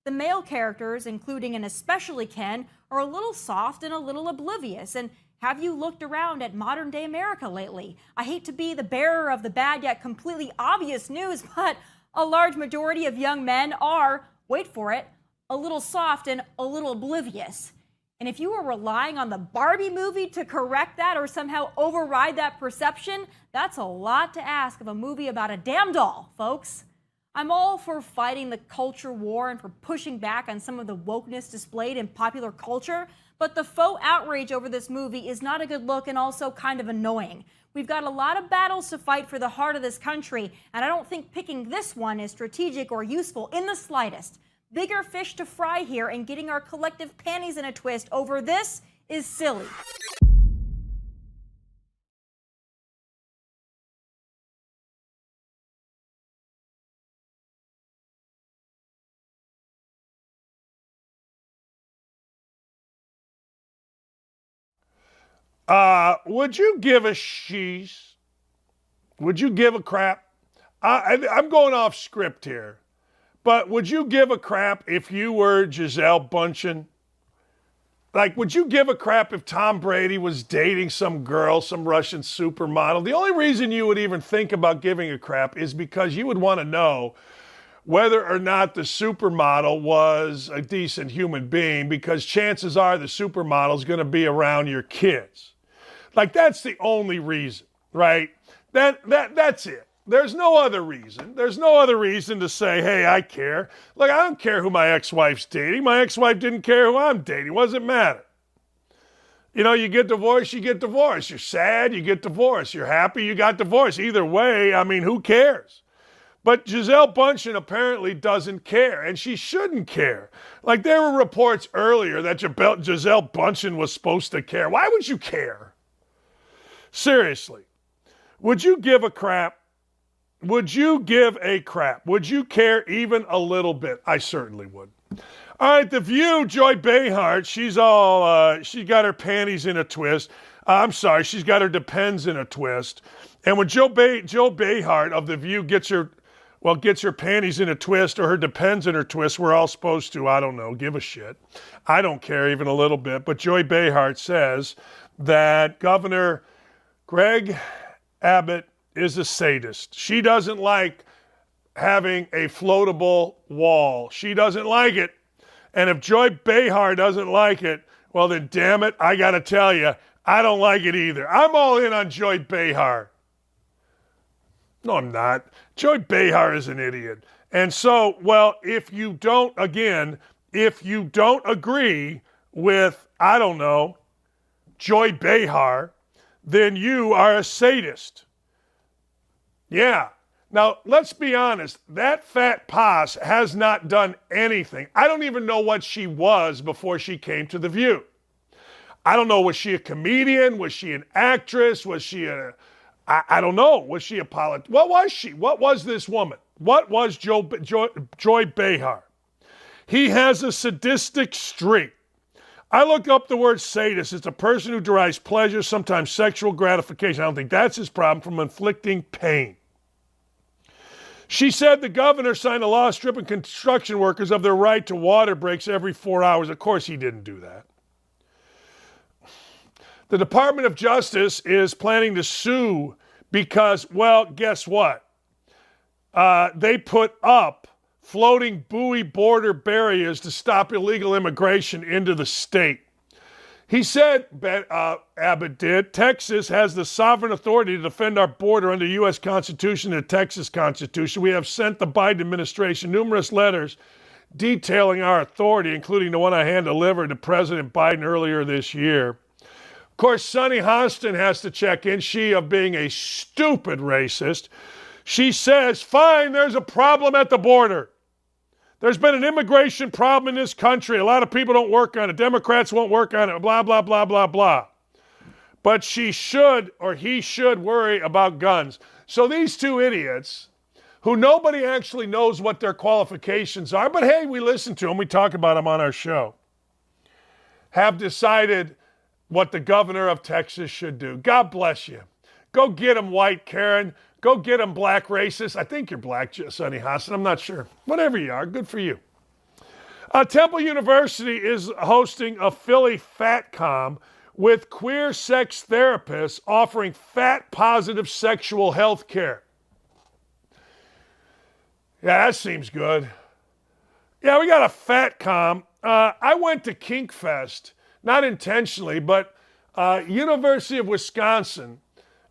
The male characters, including and especially Ken, are a little soft and a little oblivious. And have you looked around at modern day America lately? I hate to be the bearer of the bad yet completely obvious news, but a large majority of young men are, wait for it, a little soft and a little oblivious. And if you were relying on the Barbie movie to correct that or somehow override that perception, that's a lot to ask of a movie about a damn doll, folks. I'm all for fighting the culture war and for pushing back on some of the wokeness displayed in popular culture, but the faux outrage over this movie is not a good look and also kind of annoying. We've got a lot of battles to fight for the heart of this country, and I don't think picking this one is strategic or useful in the slightest. Bigger fish to fry here, and getting our collective panties in a twist over this is silly. Would you give a sheesh? Would you give a crap? I'm going off script here. But would you give a crap if you were Gisele Bündchen? Like, would you give a crap if Tom Brady was dating some girl, some Russian supermodel? The only reason you would even think about giving a crap is because you would want to know whether or not the supermodel was a decent human being, because chances are the supermodel is going to be around your kids. Like, that's the only reason, right? That's it. There's no other reason. There's no other reason to say, hey, I care. Look, I don't care who my ex-wife's dating. My ex-wife didn't care who I'm dating. What does it matter? You know, you get divorced, you get divorced. You're sad, you get divorced. You're happy, you got divorced. Either way, I mean, who cares? But Gisele Bündchen apparently doesn't care, and she shouldn't care. Like, there were reports earlier that Gisele Bündchen was supposed to care. Why would you care? Seriously. Would you give a crap? Would you give a crap? Would you care even a little bit? I certainly would. All right, The View, Joy Behar, she's she got her panties in a twist. She's got her depends in a twist. And when Joe Behar of The View gets her panties in a twist or her depends in her twist, we're all supposed to, I don't know, give a shit. I don't care even a little bit. But Joy Behar says that Governor Greg Abbott is a sadist. She doesn't like having a floatable wall. She doesn't like it. And if Joy Behar doesn't like it, well then damn it, I gotta tell you, I don't like it either. I'm all in on Joy Behar. No, I'm not. Joy Behar is an idiot. And so, well, if you don't agree with, I don't know, Joy Behar, then you are a sadist. Yeah. Now, let's be honest. That fat poss has not done anything. I don't even know what she was before she came to The View. I don't know. Was she a comedian? Was she an actress? Was she I don't know. Was she a politician? What was she? What was this woman? What was Joy Behar? He has a sadistic streak. I looked up the word sadist. It's a person who derives pleasure, sometimes sexual gratification. I don't think that's his problem, from inflicting pain. She said the governor signed a law stripping construction workers of their right to water breaks every 4 hours. Of course he didn't do that. The Department of Justice is planning to sue because, well, guess what? They put up floating buoy border barriers to stop illegal immigration into the state. He said, Abbott did, Texas has the sovereign authority to defend our border under the U.S. Constitution and the Texas Constitution. We have sent the Biden administration numerous letters detailing our authority, including the one I hand-delivered to President Biden earlier this year. Of course, Sunny Hostin has to check in, she of being a stupid racist. She says, fine, there's a problem at the border. There's been an immigration problem in this country. A lot of people don't work on it. Democrats won't work on it, blah, blah, blah, blah, blah. But she should, or he should, worry about guns. So these two idiots, who nobody actually knows what their qualifications are, but hey, we listen to them, we talk about them on our show. have decided what the governor of Texas should do. God bless you. Go get him, white Karen. Go get him, black racist. I think you're black, Sonny Hassan. I'm not sure. Whatever you are, good for you. Temple University is hosting a Philly FATCON with queer sex therapists offering fat-positive sexual health care. Yeah, that seems good. Yeah, we got a FATCON. I went to Kink Fest, not intentionally, but University of Wisconsin,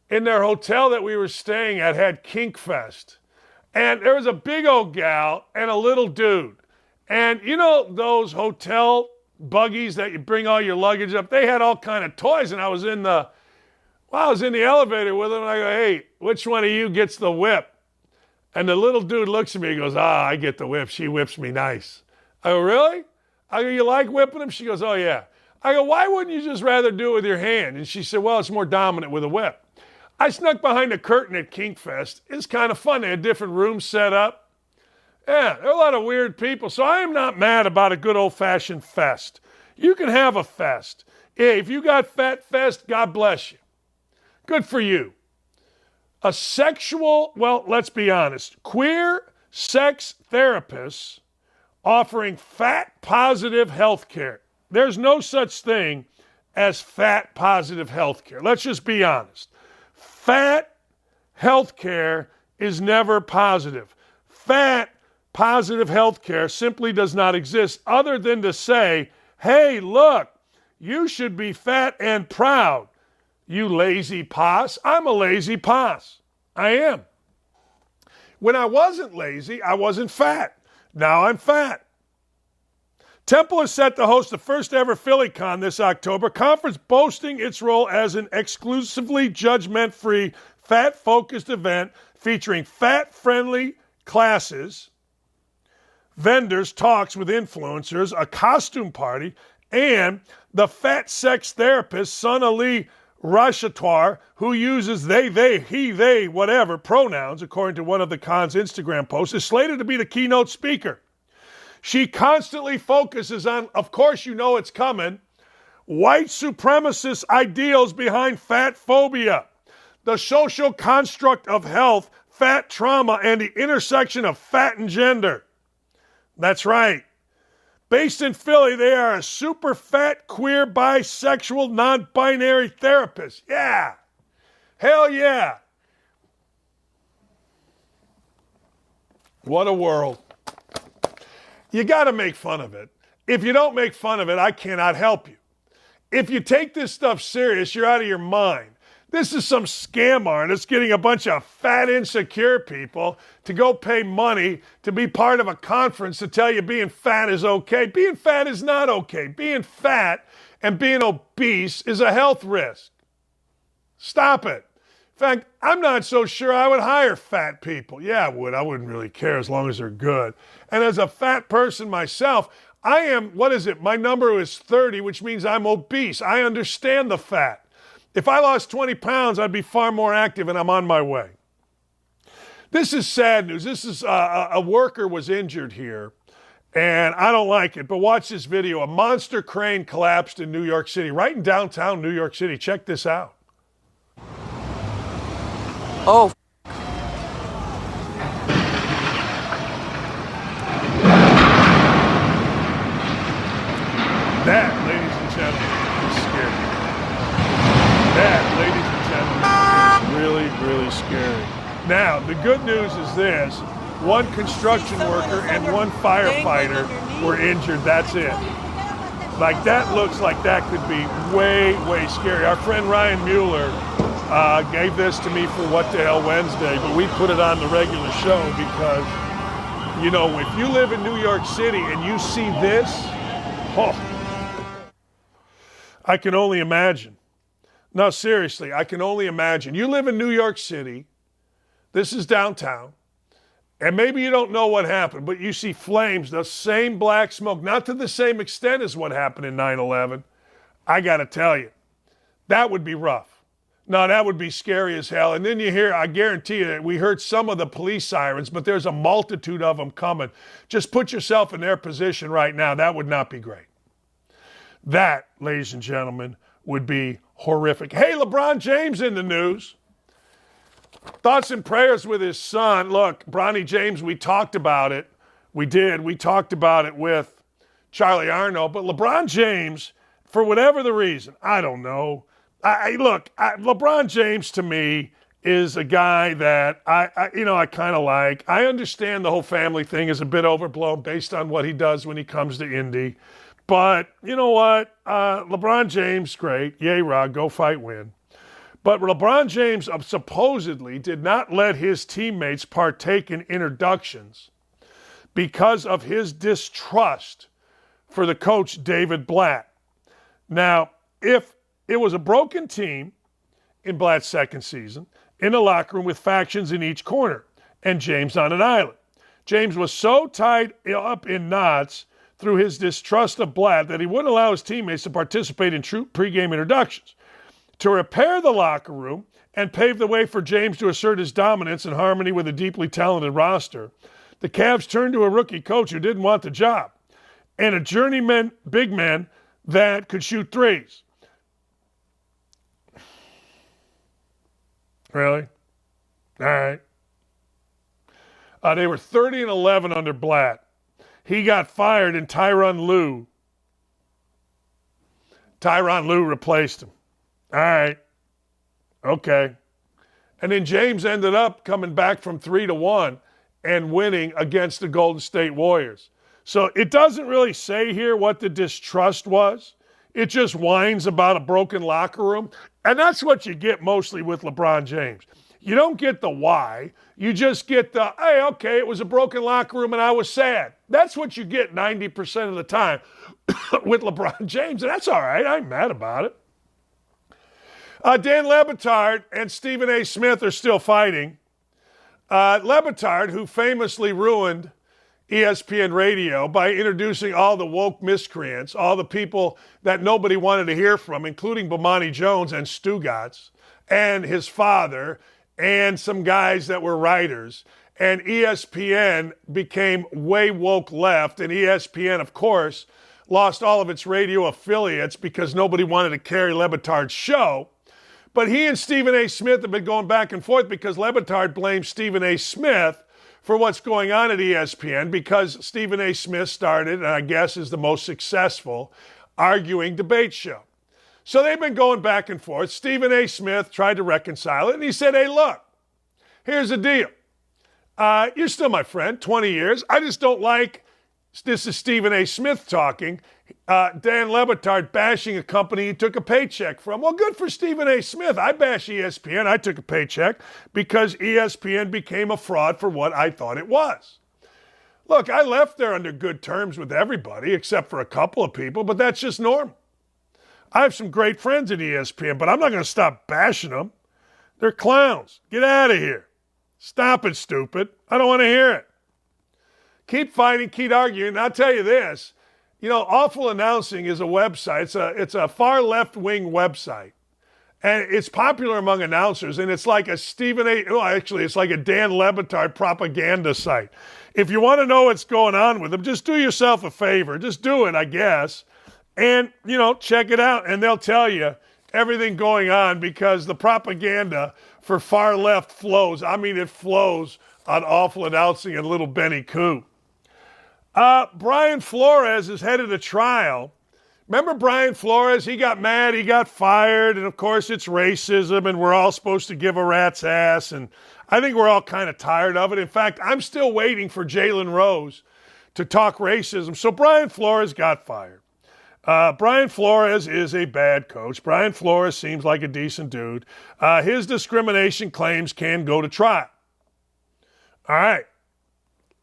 in their hotel that we were staying at, had Kink Fest. And there was a big old gal and a little dude. And you know those hotel buggies that you bring all your luggage up? They had all kind of toys, and I was in the elevator with them, and I go, hey, which one of you gets the whip? And the little dude looks at me and goes, I get the whip. She whips me nice. I go, really? I go, you like whipping them? She goes, oh, yeah. I go, why wouldn't you just rather do it with your hand? And she said, well, it's more dominant with a whip. I snuck behind the curtain at Kink Fest. It's kind of fun. They had different rooms set up. Yeah, there are a lot of weird people. So I am not mad about a good old-fashioned fest. You can have a fest. Yeah, if you got Fat Fest, God bless you. Good for you. A sexual, well, let's be honest, queer sex therapists offering fat-positive health care. There's no such thing as fat-positive health care. Let's just be honest. Fat health care is never positive. Fat positive health care simply does not exist other than to say, hey, look, you should be fat and proud, you lazy poss. I'm a lazy poss. I am. When I wasn't lazy, I wasn't fat. Now I'm fat. Temple is set to host the first ever PhillyCon this October, conference boasting its role as an exclusively judgment-free, fat-focused event featuring fat-friendly classes, vendors, talks with influencers, a costume party, and the fat sex therapist Son Ali Rashatar, who uses they, he, they, whatever pronouns, according to one of the con's Instagram posts, is slated to be the keynote speaker. She constantly focuses on, of course you know it's coming, white supremacist ideals behind fat phobia, the social construct of health, fat trauma, and the intersection of fat and gender. That's right. Based in Philly, they are a super fat, queer, bisexual, non-binary therapist. Yeah. Hell yeah. What a world. You got to make fun of it. If you don't make fun of it, I cannot help you. If you take this stuff serious, you're out of your mind. This is some scam artist getting a bunch of fat, insecure people to go pay money to be part of a conference to tell you being fat is okay. Being fat is not okay. Being fat and being obese is a health risk. Stop it. In fact, I'm not so sure I would hire fat people. Yeah, I would. I wouldn't really care as long as they're good. And as a fat person myself, I am, my number is 30, which means I'm obese. I understand the fat. If I lost 20 pounds, I'd be far more active, and I'm on my way. This is sad news. This is a worker was injured here, and I don't like it, but watch this video. A monster crane collapsed in New York City, right in downtown New York City. Check this out. Oh, that, ladies and gentlemen, is scary. That, ladies and gentlemen, is really, really scary. Now, the good news is this. One construction worker and one firefighter were injured. That's it. Like, that looks like that could be way, way scary. Our friend Ryan Mueller gave this to me for What the Hell Wednesday, but we put it on the regular show because, you know, if you live in New York City and you see this, I can only imagine. No, seriously, I can only imagine. You live in New York City, this is downtown, and maybe you don't know what happened, but you see flames, the same black smoke, not to the same extent as what happened in 9/11. I got to tell you, that would be rough. No, that would be scary as hell. And then you hear, I guarantee you, that we heard some of the police sirens, but there's a multitude of them coming. Just put yourself in their position right now. That would not be great. That, ladies and gentlemen, would be horrific. Hey, LeBron James in the news. Thoughts and prayers with his son. Look, Bronny James, we talked about it. We did. We talked about it with Charly Arnolt. But LeBron James, for whatever the reason, I don't know. LeBron James to me is a guy that I kind of like. I understand the whole family thing is a bit overblown based on what he does when he comes to Indy. But you know what? LeBron James, great. Yay, Rod, go fight, win. But LeBron James supposedly did not let his teammates partake in introductions because of his distrust for the coach, David Blatt. Now, if it was a broken team in Blatt's second season, in a locker room with factions in each corner, and James on an island, James was so tied up in knots through his distrust of Blatt that he wouldn't allow his teammates to participate in true pregame introductions. To repair the locker room and pave the way for James to assert his dominance in harmony with a deeply talented roster, the Cavs turned to a rookie coach who didn't want the job and a journeyman big man that could shoot threes. Really? All right. They were 30-11 under Blatt. He got fired and Tyronn Lue replaced him. All right. Okay. And then James ended up coming back from 3-1 and winning against the Golden State Warriors. So it doesn't really say here what the distrust was. It just whines about a broken locker room. And that's what you get mostly with LeBron James. You don't get the why. You just get the, hey, okay, it was a broken locker room and I was sad. That's what you get 90% of the time with LeBron James. And that's all right. I'm mad about it. Dan Lebitard and Stephen A. Smith are still fighting. Lebitard, who famously ruined ESPN radio by introducing all the woke miscreants, all the people that nobody wanted to hear from, including Bomani Jones and Stugatz and his father and some guys that were writers. And ESPN became way woke left. And ESPN, of course, lost all of its radio affiliates because nobody wanted to carry Lebitard's show. But he and Stephen A. Smith have been going back and forth because Lebitard blames Stephen A. Smith for what's going on at ESPN because Stephen A. Smith started, and I guess is the most successful, arguing debate show. So they've been going back and forth. Stephen A. Smith tried to reconcile it, and he said, hey, look, here's the deal. You're still my friend, 20 years. I just don't like, this is Stephen A. Smith talking, Dan Lebitard bashing a company he took a paycheck from. Well, good for Stephen A. Smith. I bash ESPN. I took a paycheck because ESPN became a fraud for what I thought it was. Look, I left there under good terms with everybody except for a couple of people, but that's just normal. I have some great friends at ESPN, but I'm not going to stop bashing them. They're clowns. Get out of here. Stop it, stupid. I don't want to hear it. Keep fighting, keep arguing. And I'll tell you this. You know, Awful Announcing is a website. It's a far left-wing website. And it's popular among announcers. And it's like a it's like a Dan Lebitard propaganda site. If you want to know what's going on with them, just do yourself a favor. Just do it, I guess. And, you know, check it out. And they'll tell you everything going on because the propaganda for far left flows. I mean, it flows on Awful Announcing and Little Benny Koo. Brian Flores is headed to trial. Remember Brian Flores? He got mad, he got fired, and of course it's racism, and we're all supposed to give a rat's ass, and I think we're all kind of tired of it. In fact, I'm still waiting for Jalen Rose to talk racism. So Brian Flores got fired. Brian Flores is a bad coach. Brian Flores seems like a decent dude. His discrimination claims can go to trial. All right.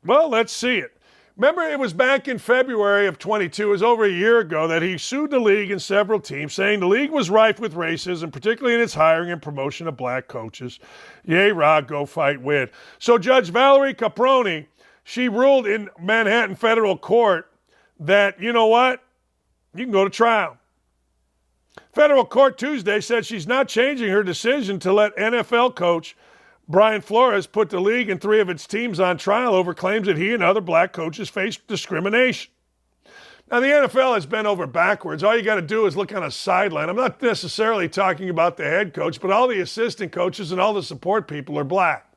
Well, let's see it. Remember, it was back in February of 22, it was over a year ago, that he sued the league and several teams, saying the league was rife with racism, particularly in its hiring and promotion of black coaches. Yay, Rod, go fight, win. So Judge Valerie Caproni, she ruled in Manhattan federal court that, you know what, you can go to trial. Federal court Tuesday said she's not changing her decision to let NFL coach Brian Flores put the league and 3 of its teams on trial over claims that he and other black coaches faced discrimination. Now, the NFL has bent over backwards. All you got to do is look on a sideline. I'm not necessarily talking about the head coach, but all the assistant coaches and all the support people are black.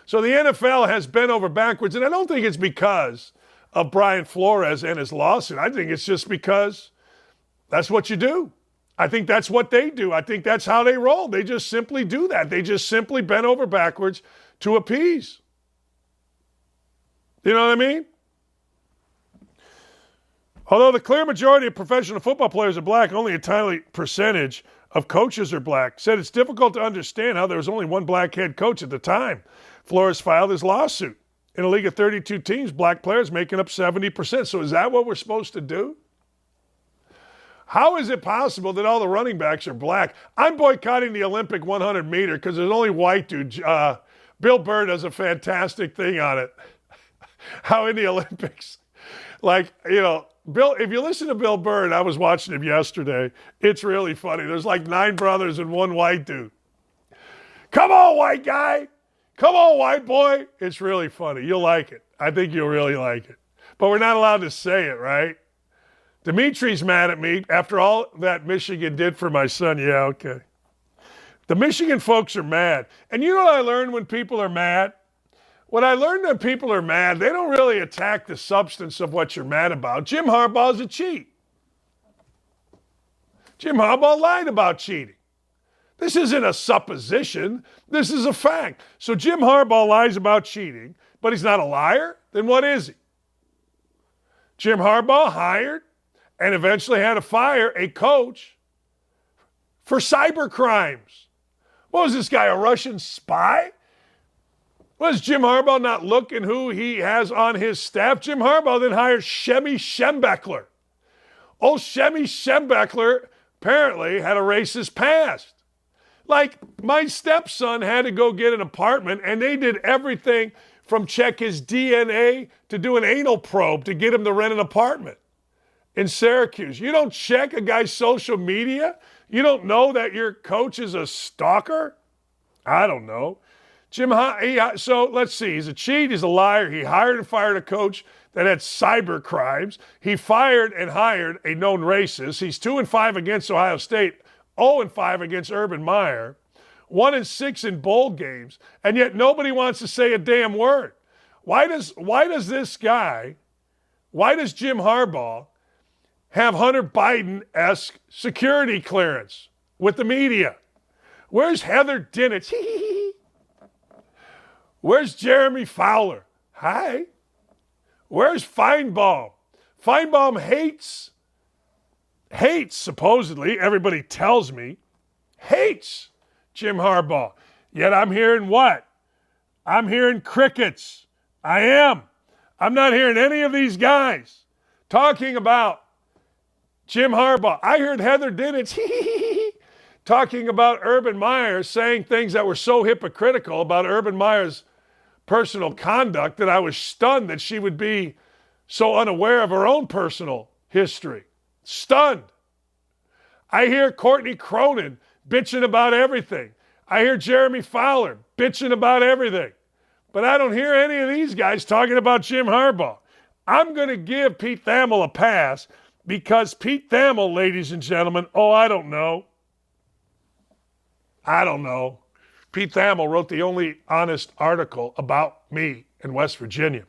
So the NFL has bent over backwards, and I don't think it's because of Brian Flores and his lawsuit. I think it's just because that's what you do. I think that's what they do. I think that's how they roll. They just simply do that. They just simply bend over backwards to appease. You know what I mean? Although the clear majority of professional football players are black, only a tiny percentage of coaches are black. Said it's difficult to understand how there was only one black head coach at the time Flores filed his lawsuit. In a league of 32 teams, black players making up 70%. So is that what we're supposed to do? How is it possible that all the running backs are black? I'm boycotting the Olympic 100 meter because there's only white dudes. Bill Burr does a fantastic thing on it. How in the Olympics, like, you know, Bill, if you listen to Bill Burr, and I was watching him yesterday, it's really funny. There's like 9 brothers and 1 white dude. Come on, white guy. Come on, white boy. It's really funny. You'll like it. I think you'll really like it. But we're not allowed to say it, right? Dimitri's mad at me after all that Michigan did for my son. Yeah, okay. The Michigan folks are mad. And you know what I learned when people are mad? When I learned that people are mad, they don't really attack the substance of what you're mad about. Jim Harbaugh's a cheat. Jim Harbaugh lied about cheating. This isn't a supposition. This is a fact. So Jim Harbaugh lies about cheating, but he's not a liar? Then what is he? Jim Harbaugh hired and eventually had to fire a coach for cyber crimes. What was this guy, a Russian spy? Was Jim Harbaugh not looking who he has on his staff? Jim Harbaugh then hired Shemy Schembechler. Old Shemy Schembechler apparently had a racist past. Like, my stepson had to go get an apartment, and they did everything from check his DNA to do an anal probe to get him to rent an apartment in Syracuse. You don't check a guy's social media? You don't know that your coach is a stalker? I don't know. So let's see. He's a cheat. He's a liar. He hired and fired a coach that had cyber crimes. He fired and hired a known racist. He's 2-5 against Ohio State, 0-5 against Urban Meyer, 1-6 in bowl games, and yet nobody wants to say a damn word. Why does Jim Harbaugh have Hunter Biden-esque security clearance with the media? Where's Heather Dinich? Where's Jeremy Fowler? Hi. Where's Feinbaum? Feinbaum hates, supposedly, everybody tells me, hates Jim Harbaugh. Yet I'm hearing what? I'm hearing crickets. I am. I'm not hearing any of these guys talking about Jim Harbaugh. I heard Heather Dinich talking about Urban Meyer, saying things that were so hypocritical about Urban Meyer's personal conduct that I was stunned that she would be so unaware of her own personal history. Stunned. I hear Courtney Cronin bitching about everything. I hear Jeremy Fowler bitching about everything. But I don't hear any of these guys talking about Jim Harbaugh. I'm going to give Pete Thamel a pass because Pete Thamel, ladies and gentlemen, I don't know. Pete Thamel wrote the only honest article about me in West Virginia.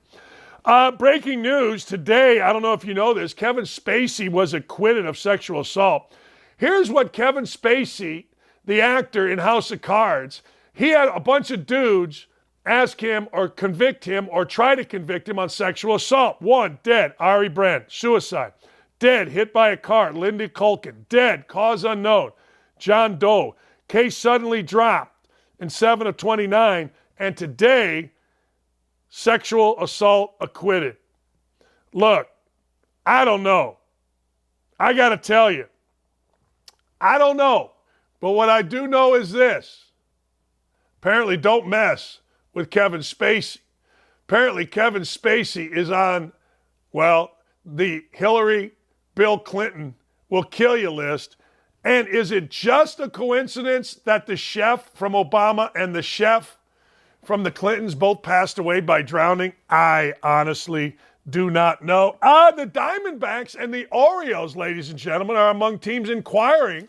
Breaking news today, I don't know if you know this, Kevin Spacey was acquitted of sexual assault. Here's what Kevin Spacey, the actor in House of Cards, he had a bunch of dudes ask him or convict him or try to convict him on sexual assault. 1, dead, Ari Brandt, suicide. Dead, hit by a car, Lindy Culkin. Dead, cause unknown, John Doe. Case suddenly dropped in 7 of 29, and today, sexual assault acquitted. Look, I don't know. I got to tell you, I don't know. But what I do know is this. Apparently, don't mess with Kevin Spacey. Apparently, Kevin Spacey is on, the Hillary, Bill Clinton will kill you list. And is it just a coincidence that the chef from Obama and the chef from the Clintons both passed away by drowning? I honestly Do not know. The Diamondbacks and the Orioles, ladies and gentlemen, are among teams inquiring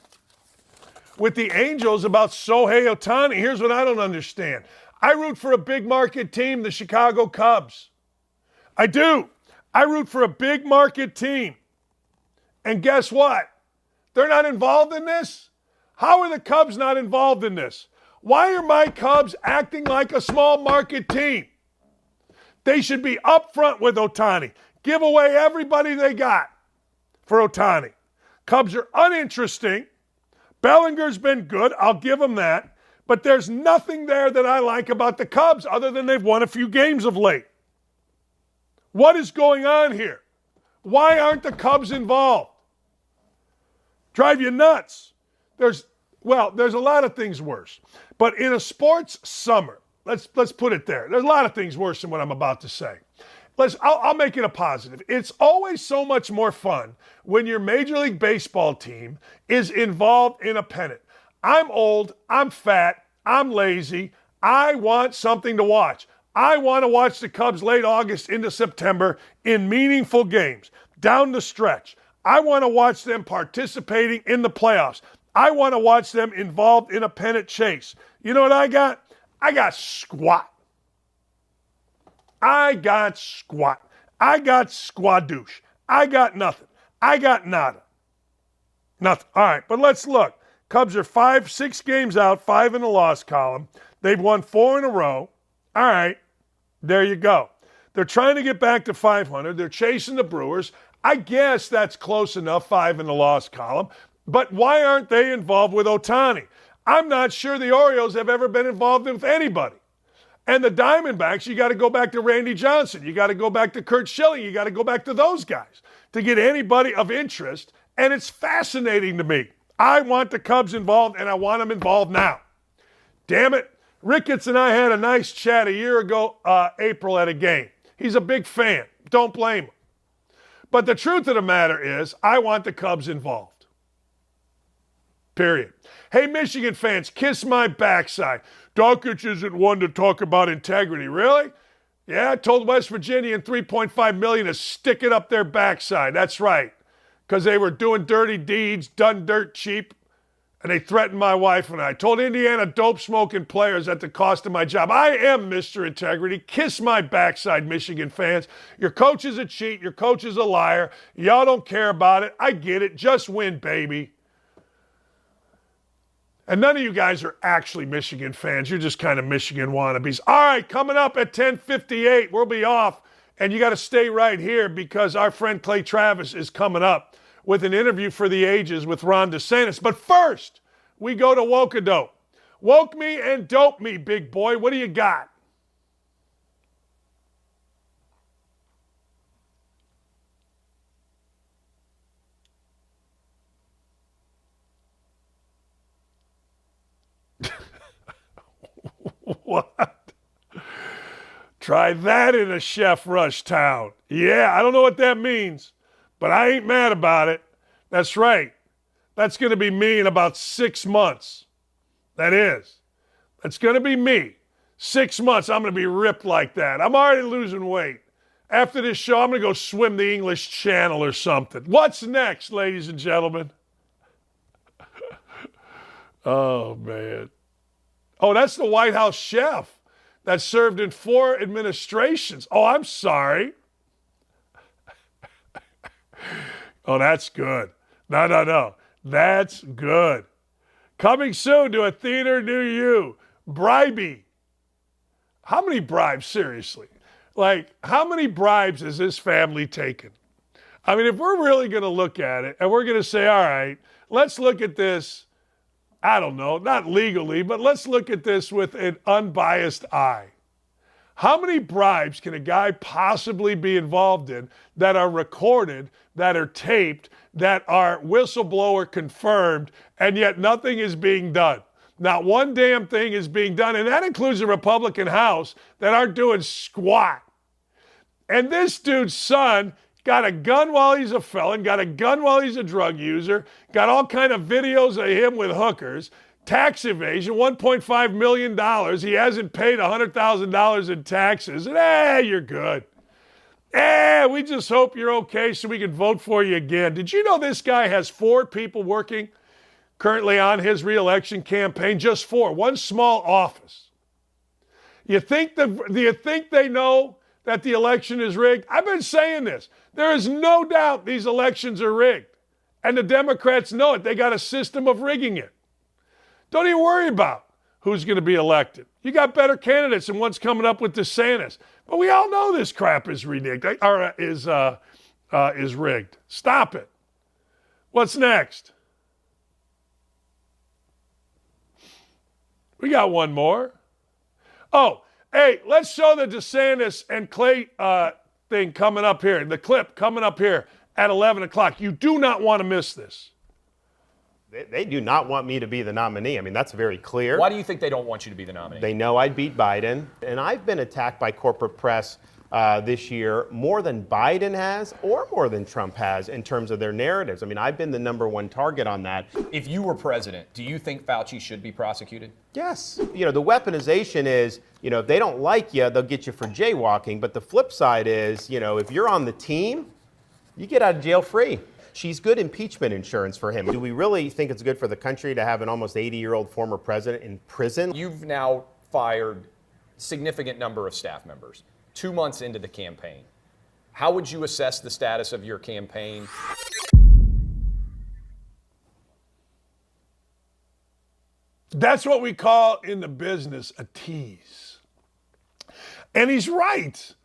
with the Angels about Shohei Ohtani. Here's what I don't understand. I root for a big market team, the Chicago Cubs. I do. I root for a big market team. And guess what? They're not involved in this? How are the Cubs not involved in this? Why are my Cubs acting like a small market team? They should be upfront with Ohtani. Give away everybody they got for Ohtani. Cubs are uninteresting. Bellinger's been good. I'll give him that. But there's nothing there that I like about the Cubs other than they've won a few games of late. What is going on here? Why aren't the Cubs involved? Drive you nuts. There's a lot of things worse. But in a sports summer, let's put it there. There's a lot of things worse than what I'm about to say. I'll make it a positive. It's always so much more fun when your Major League Baseball team is involved in a pennant. I'm old, I'm fat, I'm lazy. I want something to watch. I want to watch the Cubs late August into September in meaningful games, down the stretch. I want to watch them participating in the playoffs. I want to watch them involved in a pennant chase. You know what I got? I got squat. I got squat. I got squadouche. I got nothing. I got nada. Nothing. All right, but let's look. Cubs are 6 games out, 5 in the loss column. They've won 4 in a row. All right, there you go. They're trying to get back to 500. They're chasing the Brewers. I guess that's close enough, 5 in the loss column. But why aren't they involved with Ohtani? I'm not sure the Orioles have ever been involved with anybody. And the Diamondbacks, you got to go back to Randy Johnson. You got to go back to Curt Schilling. You got to go back to those guys to get anybody of interest. And it's fascinating to me. I want the Cubs involved, and I want them involved now. Damn it. Ricketts and I had a nice chat a year ago, April, at a game. He's a big fan. Don't blame him. But the truth of the matter is, I want the Cubs involved. Period. Hey, Michigan fans, kiss my backside. Dakich isn't one to talk about integrity. Really? Yeah, I told West Virginia and $3.5 million to stick it up their backside. That's right. Because they were doing dirty deeds, done dirt cheap, and they threatened my wife and I. Told Indiana dope-smoking players at the cost of my job. I am Mr. Integrity. Kiss my backside, Michigan fans. Your coach is a cheat. Your coach is a liar. Y'all don't care about it. I get it. Just win, baby. And none of you guys are actually Michigan fans. You're just kind of Michigan wannabes. All right, coming up at 10:58, we'll be off. And you got to stay right here because our friend Clay Travis is coming up with an interview for the ages with Ron DeSantis. But first, we go to Woke-A-Dope. Woke me and dope me, big boy. What do you got? What? Try that in a Chef Rush town. Yeah, I don't know what that means, but I ain't mad about it. That's right. That's going to be me in about 6 months. That is. That's going to be me. 6 months, I'm going to be ripped like that. I'm already losing weight. After this show, I'm going to go swim the English Channel or something. What's next, ladies and gentlemen? Oh, man. Oh, that's the White House chef that served in 4 administrations. Oh, I'm sorry. Oh, that's good. No. That's good. Coming soon to a theater near you. Bribey. How many bribes, seriously? Like, how many bribes has this family taken? I mean, if we're really going to look at it and we're going to say, all right, let's look at this, I don't know, not legally, but let's look at this with an unbiased eye. How many bribes can a guy possibly be involved in that are recorded, that are taped, that are whistleblower confirmed, and yet nothing is being done? Not one damn thing is being done, and that includes the Republican House that aren't doing squat. And this dude's son got a gun while he's a felon, got a gun while he's a drug user, got all kind of videos of him with hookers, tax evasion, $1.5 million. He hasn't paid $100,000 in taxes. And, you're good. We just hope you're okay so we can vote for you again. Did you know this guy has 4 people working currently on his reelection campaign? Just 4, one small office. Do you think they know that the election is rigged? I've been saying this. There is no doubt these elections are rigged. And the Democrats know it. They got a system of rigging it. Don't even worry about who's going to be elected. You got better candidates than what's coming up with DeSantis. But we all know this crap is rigged. Is rigged. Stop it. What's next? We got one more. Oh, hey, let's show the DeSantis and Clay thing coming up here. The clip coming up here at 11 o'clock. You do not want to miss this. They do not want me to be the nominee. I mean, that's very clear. Why do you think they don't want you to be the nominee? They know I'd beat Biden. And I've been attacked by corporate press this year more than Biden has or more than Trump has in terms of their narratives. I mean, I've been the #1 target on that. If you were president, do you think Fauci should be prosecuted? Yes. You know, the weaponization is, if they don't like you, they'll get you for jaywalking. But the flip side is, if you're on the team, you get out of jail free. She's good impeachment insurance for him. Do we really think it's good for the country to have an almost 80-year-old former president in prison? You've now fired significant number of staff members 2 months into the campaign. How would you assess the status of your campaign? That's what we call in the business a tease. And he's right.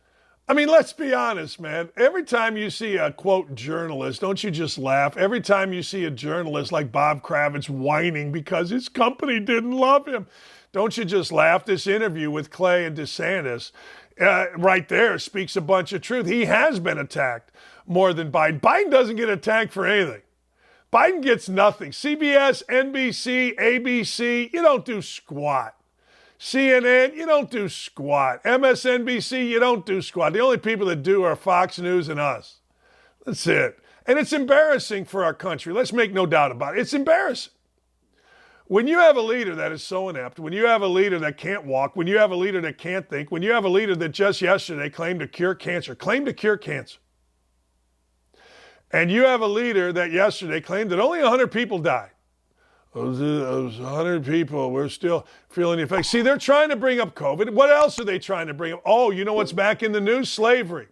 I mean, let's be honest, man. Every time you see a, quote, journalist, don't you just laugh? Every time you see a journalist like Bob Kravitz whining because his company didn't love him, don't you just laugh? This interview with Clay and DeSantis right there speaks a bunch of truth. He has been attacked more than Biden. Biden doesn't get attacked for anything. Biden gets nothing. CBS, NBC, ABC, you don't do squat. CNN, you don't do squat. MSNBC, you don't do squat. The only people that do are Fox News and us. That's it. And it's embarrassing for our country. Let's make no doubt about it. It's embarrassing. When you have a leader that is so inept, when you have a leader that can't walk, when you have a leader that can't think, when you have a leader that just yesterday claimed to cure cancer, and you have a leader that yesterday claimed that only 100 people died. Those 100 people, we're still feeling the effects. See, they're trying to bring up COVID. What else are they trying to bring up? Oh, you know what's back in the news? Slavery.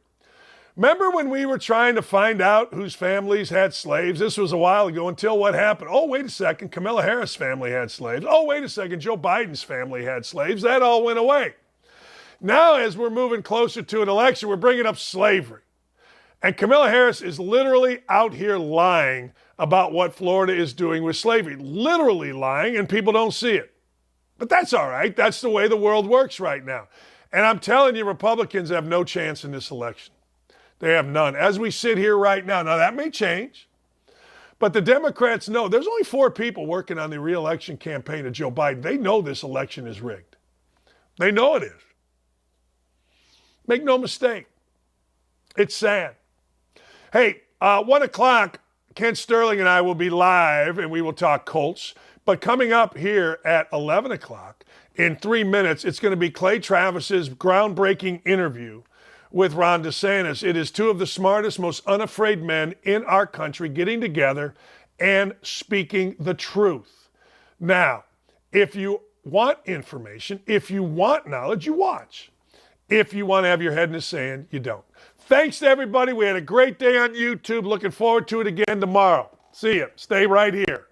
Remember when we were trying to find out whose families had slaves? This was a while ago until what happened? Oh, wait a second. Kamala Harris' family had slaves. Oh, wait a second. Joe Biden's family had slaves. That all went away. Now, as we're moving closer to an election, we're bringing up slavery. And Kamala Harris is literally out here lying about what Florida is doing with slavery. Literally lying, and people don't see it. But that's all right. That's the way the world works right now. And I'm telling you, Republicans have no chance in this election. They have none. As we sit here right now, now that may change, but the Democrats know there's only 4 people working on the re-election campaign of Joe Biden. They know this election is rigged. They know it is. Make no mistake. It's sad. Hey, 1 o'clock, Kent Sterling and I will be live, and we will talk Colts. But coming up here at 11 o'clock, in 3 minutes, it's going to be Clay Travis's groundbreaking interview with Ron DeSantis. It is 2 of the smartest, most unafraid men in our country getting together and speaking the truth. Now, if you want information, if you want knowledge, you watch. If you want to have your head in the sand, you don't. Thanks to everybody. We had a great day on YouTube. Looking forward to it again tomorrow. See you. Stay right here.